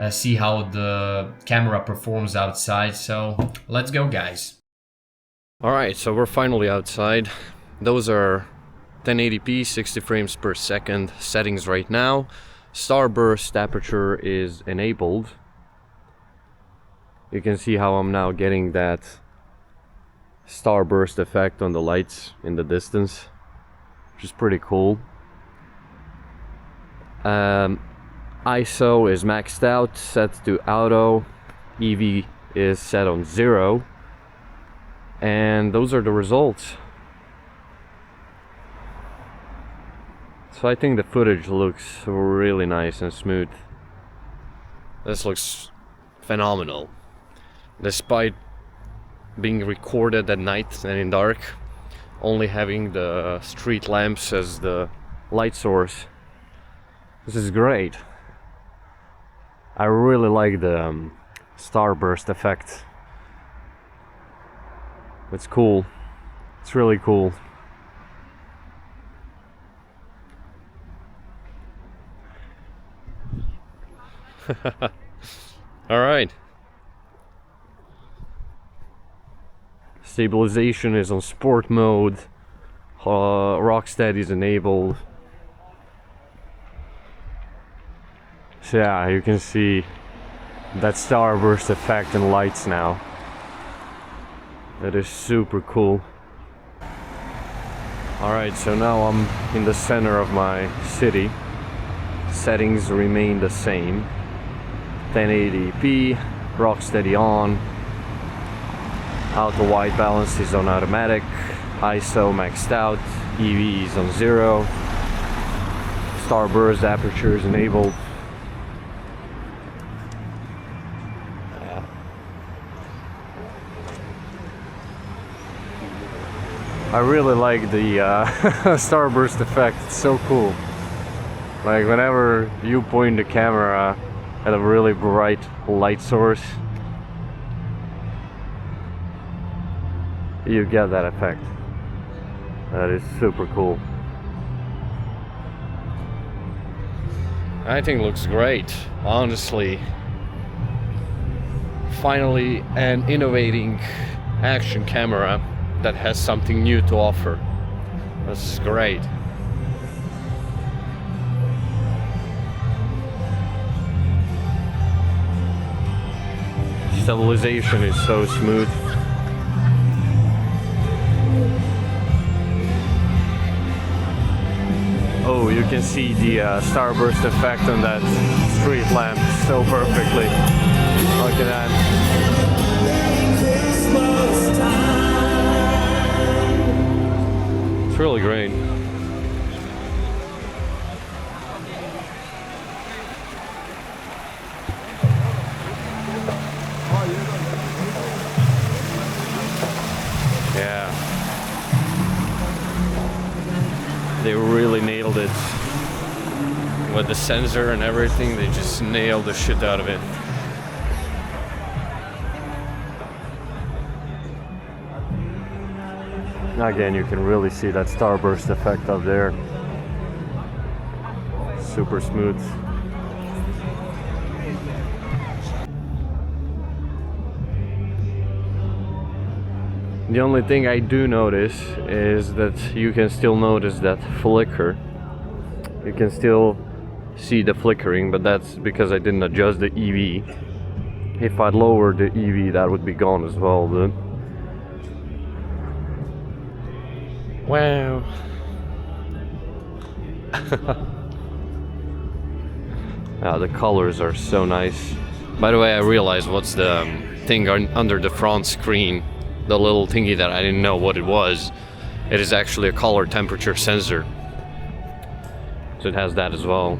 S2: see how the camera performs outside. So let's go, guys.
S1: Alright, so we're finally outside. Those are 1080p 60 frames per second settings right now. Starburst aperture is enabled. You can see how I'm now getting that starburst effect on the lights in the distance, which is pretty cool. ISO is maxed out, set to auto. EV is set on 0. And those are the results. So I think the footage looks really nice and smooth. This looks phenomenal. Despite being recorded at night and in dark, only having the street lamps as the light source. This is great. I really like the starburst effect. It's cool. It's really cool. All right. Stabilization is on sport mode. Rocksteady is enabled. So yeah, you can see that starburst effect in lights now. That is super cool. Alright, so now I'm in the center of my city. Settings remain the same. 1080p, Rocksteady on. Auto white balance is on automatic. ISO maxed out. EV is on 0. Starburst aperture is enabled. I really like the starburst effect. It's so cool. Like whenever you point the camera at a really bright light source, you get that effect. That is super cool. I think it looks great, honestly. Finally, an innovating action camera that has something new to offer. This is great. Stabilization is so smooth. Oh, you can see the starburst effect on that street lamp so perfectly. Look at that. It's really great. Yeah. They really nailed it. With the sensor and everything, they just nailed the shit out of it. Again, you can really see that starburst effect up there. Super smooth. The only thing I do notice is that you can still notice that flicker. You can still see the flickering, but that's because I didn't adjust the EV. If I lower the EV, that would be gone as well, dude. Wow. The colors are so nice. By the way, I realized what's the thing under the front screen, the little thingy that I didn't know what it was. It is actually a color temperature sensor. So it has that as well.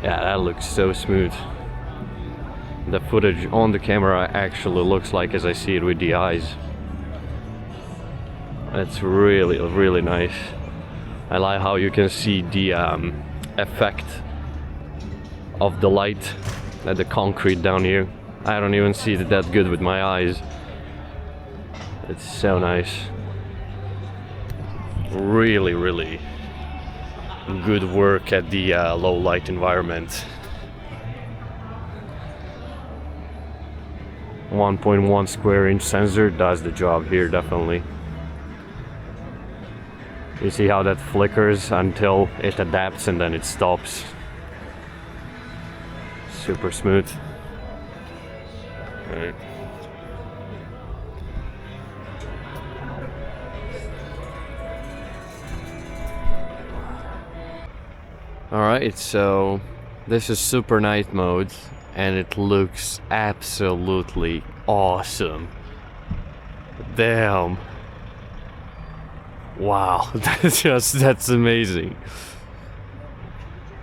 S1: Yeah, that looks so smooth. The footage on the camera actually looks like as I see it with the eyes. It's really, really nice. I like how you can see the effect of the light at the concrete down here. I don't even see it that good with my eyes. It's so nice. Really, really good work at the low light environment. 1.1 square inch sensor does the job here, definitely. You see how that flickers until it adapts and then it stops. Super smooth. All right. Alright, so this is super night mode and it looks absolutely awesome. Damn. Wow, that's amazing.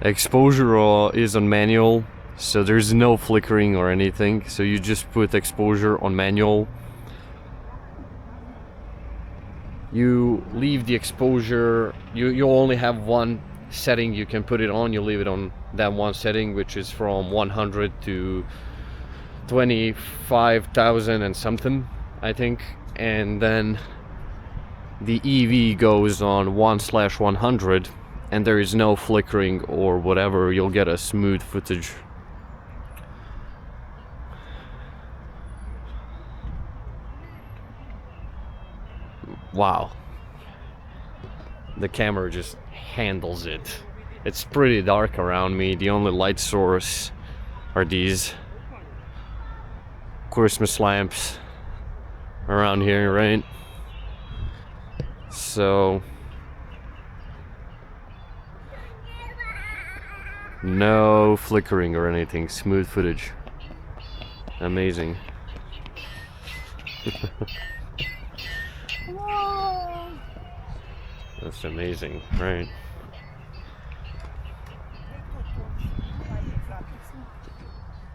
S1: Exposure is on manual, so there's no flickering or anything. So you just put exposure on manual. You leave the exposure, you only have one setting you can put it on. You leave it on that one setting, which is from 100 to 25,000 and something, I think. And then the EV goes on 1/100 and there is no flickering or whatever. You'll get a smooth footage. Wow. The camera just handles it. It's pretty dark around me. The only light source are these Christmas lamps around here, right? So no flickering or anything. Smooth footage. Amazing. That's amazing, right?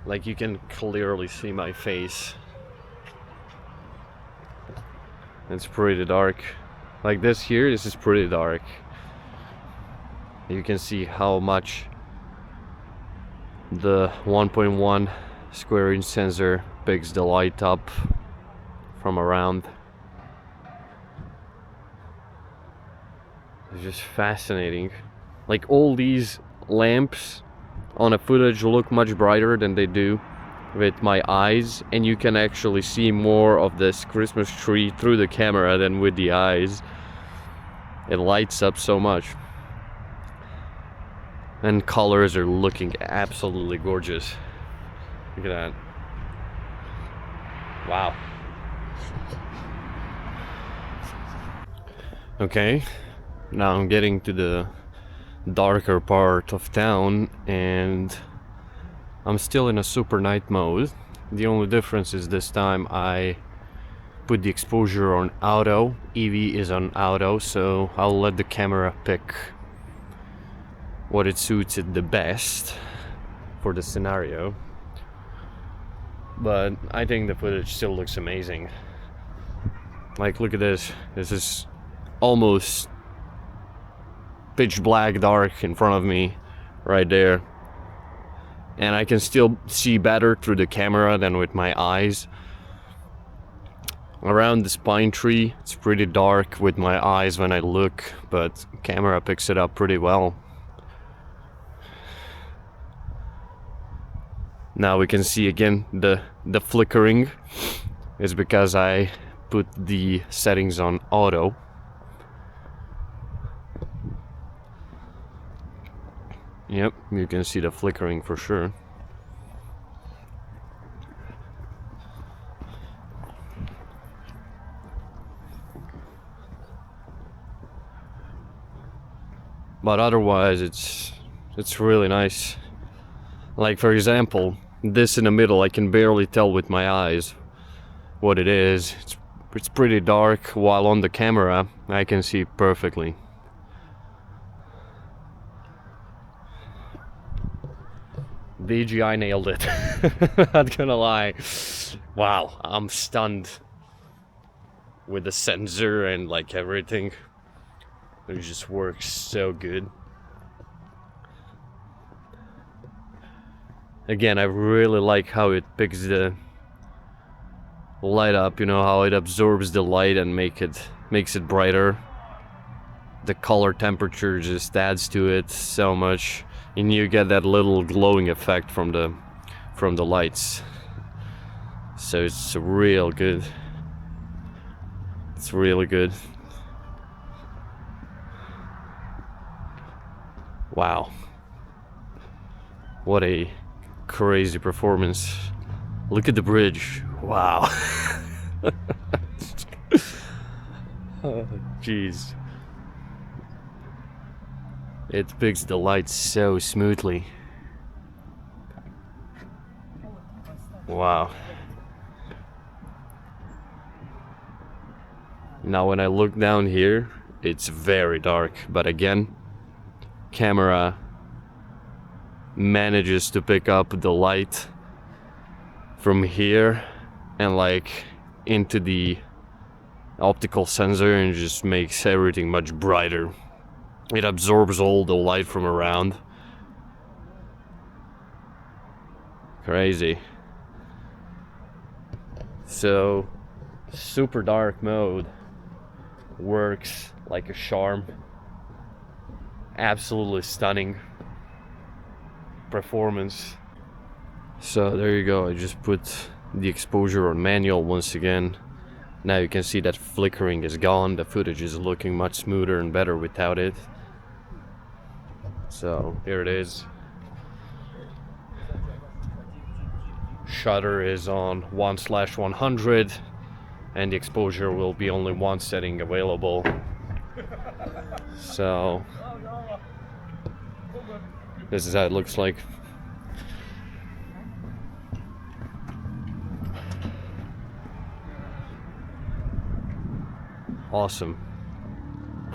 S1: Like you can clearly see my face. It's pretty dark. Like this here, this is pretty dark. You can see how much the 1.1 square inch sensor picks the light up from around. It's just fascinating. Like all these lamps on a footage look much brighter than they do with my eyes, and you can actually see more of this Christmas tree through the camera than with the eyes. It lights up so much. And colors are looking absolutely gorgeous. Look at that. Wow. Okay. Now I'm getting to the darker part of town and I'm still in a super night mode. The only difference is this time I put the exposure on auto. EV is on auto, so I'll let the camera pick what it suits it the best for the scenario. But I think the footage still looks amazing. Like, look at this. This is almost pitch black dark in front of me right there, and I can still see better through the camera than with my eyes. Around this pine tree it's pretty dark with my eyes when I look, but camera picks it up pretty well. Now we can see again the flickering is because I put the settings on auto. Yep, you can see the flickering for sure. But otherwise, it's really nice. Like for example, this in the middle, I can barely tell with my eyes what it is. It's pretty dark, while on the camera I can see perfectly. DJI nailed it. Not gonna lie. Wow, I'm stunned with the sensor and like everything. It just works so good. Again, I really like how it picks the light up, you know, how it absorbs the light and makes it brighter. The color temperature just adds to it so much, and you get that little glowing effect from the lights. So it's real good. It's really good. Wow. What a crazy performance. Look at the bridge. Wow. Oh, jeez. It picks the lights so smoothly. Wow. Now when I look down here, it's very dark, but again, camera manages to pick up the light from here and like into the optical sensor and just makes everything much brighter. It absorbs all the light from around. Crazy. So, super dark mode works like a charm. Absolutely stunning performance. So there you go, I just put the exposure on manual once again. Now you can see that flickering is gone, the footage is looking much smoother and better without it. So here it is. Shutter is on 1/100 and the exposure will be only one setting available. So this is how it looks like. Awesome.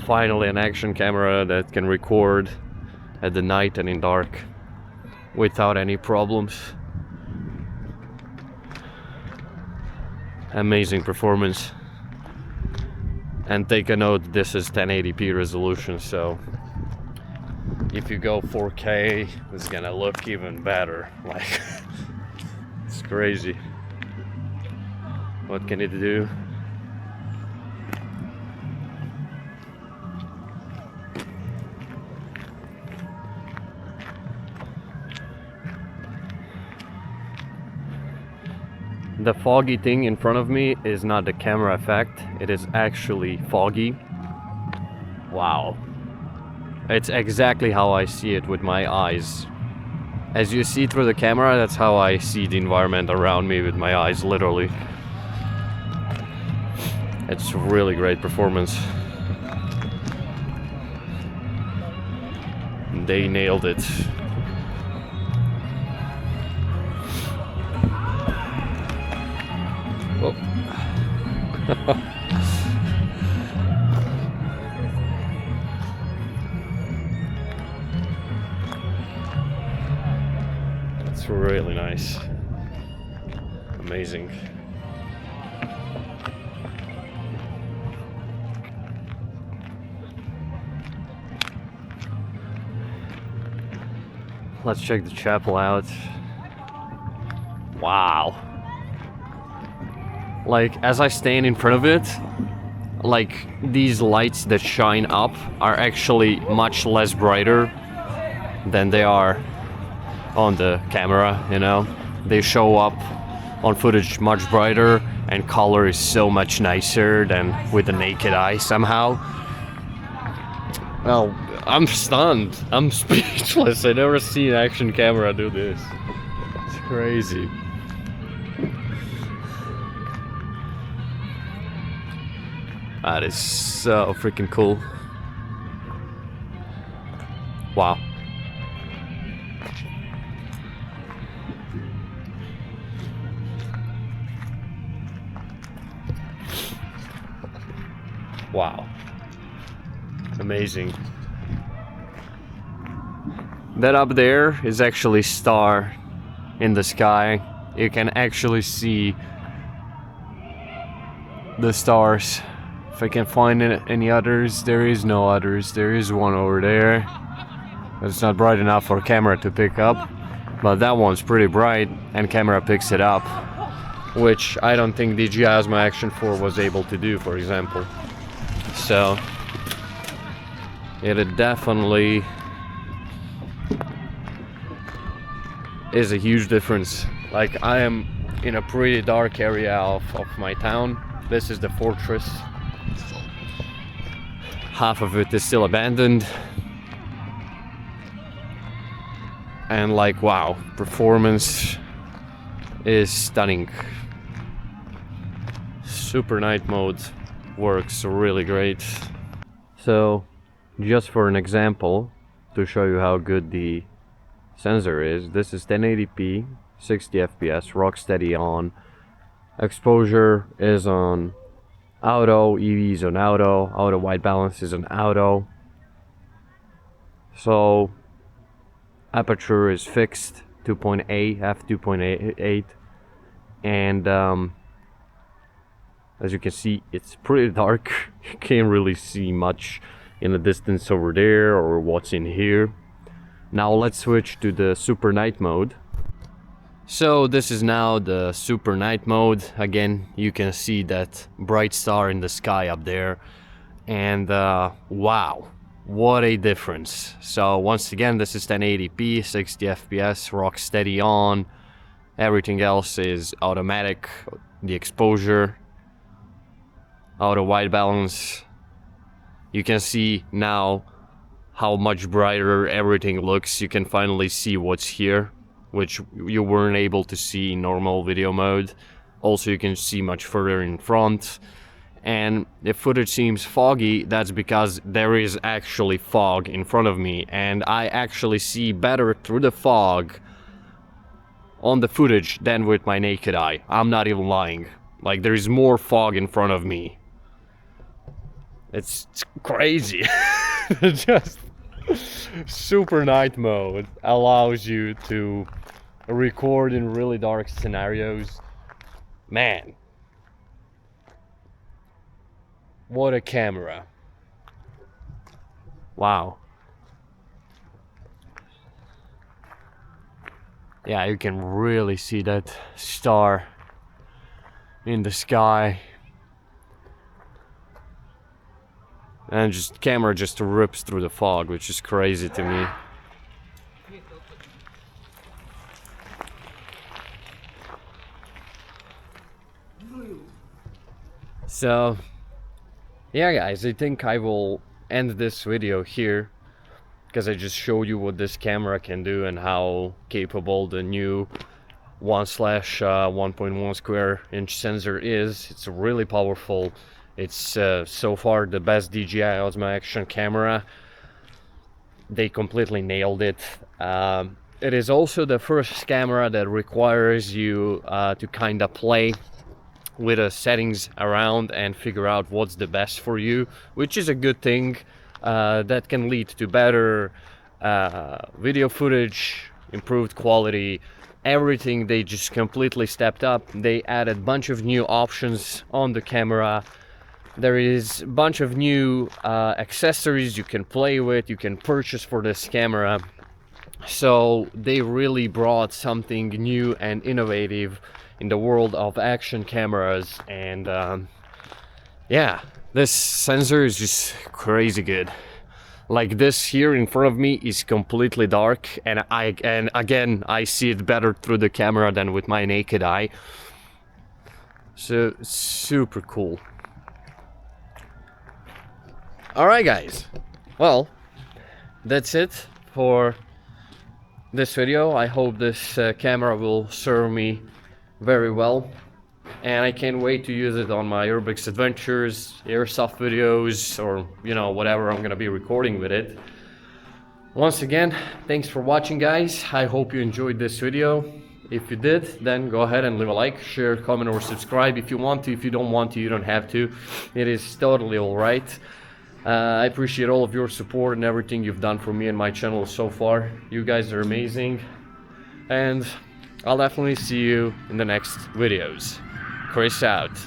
S1: Finally an action camera that can record at the night and in dark without any problems. Amazing performance. And take a note, this is 1080p resolution, so if you go 4K, it's gonna look even better. Like, it's crazy. What can it do? The foggy thing in front of me is not the camera effect, it is actually foggy. Wow. It's exactly how I see it with my eyes. As you see through the camera, that's how I see the environment around me with my eyes, literally. It's really great performance. They nailed it. Oh. It's really nice. Amazing. Let's check the chapel out. Wow. Like, as I stand in front of it, like, these lights that shine up are actually much less brighter than they are on the camera, you know? They show up on footage much brighter, and color is so much nicer than with the naked eye somehow. Well, I'm stunned. I'm speechless. I never seen an action camera do this. It's crazy. That is so freaking cool. Wow. Wow. Amazing. That up there is actually star in the sky. You can actually see the stars. If I can find any others, there is no others. There is one over there. It's not bright enough for camera to pick up, but that one's pretty bright and camera picks it up, which I don't think the Dji Osmo Action 4 was able to do, for example. So it definitely is a huge difference. Like, I am in a pretty dark area of my town. This is the fortress. Half of it is still abandoned. And like, wow, performance is stunning. Super night mode works really great. So, just for an example, to show you how good the sensor is, this is 1080p, 60 fps, rock steady on. Exposure is on auto, EV is on auto white balance is on auto. So aperture is fixed 2.8, f2.8, and as you can see, it's pretty dark. You can't really see much in the distance over there or what's in here. Now let's switch to the super night mode. So this is now the super night mode. Again, you can see that bright star in the sky up there, and wow, what a difference. So once again, this is 1080p, 60 fps, rock steady on. Everything else is automatic. The exposure, auto white balance. You can see now how much brighter everything looks. You can finally see what's here, which you weren't able to see in normal video mode. Also, you can see much further in front. And if footage seems foggy, that's because there is actually fog in front of me, and I actually see better through the fog on the footage than with my naked eye. I'm not even lying. Like, there is more fog in front of me. It's crazy. Just super night mode allows you to record in really dark scenarios. Man, what a camera. Wow. Yeah, you can really see that star in the sky. And just camera just rips through the fog, which is crazy to me. So yeah guys, I think I will end this video here, because I just showed you what this camera can do and how capable the new 1/1.1 square inch sensor is. It's really powerful. It's so far the best Dji Osmo Action camera. They completely nailed it. It is also the first camera that requires you to kind of play with the settings around and figure out what's the best for you, which is a good thing. That can lead to better video footage, improved quality, everything. They just completely stepped up. They added a bunch of new options on the camera. There is a bunch of new accessories you can play with, you can purchase for this camera. So they really brought something new and innovative in the world of action cameras. And yeah, this sensor is just crazy good. Like, this here in front of me is completely dark, and again I see it better through the camera than with my naked eye. So super cool. Alright guys, well, that's it for this video. I hope this camera will serve me very well, and I can't wait to use it on my urbex adventures, airsoft videos, or you know, whatever I'm gonna be recording with it. Once again, thanks for watching, guys. I hope you enjoyed this video. If you did, then go ahead and leave a like, share, comment, or subscribe if you want to. If you don't want to, you don't have to. It is totally all right. I appreciate all of your support and everything you've done for me and my channel so far. You guys are amazing. And I'll definitely see you in the next videos. Chris out.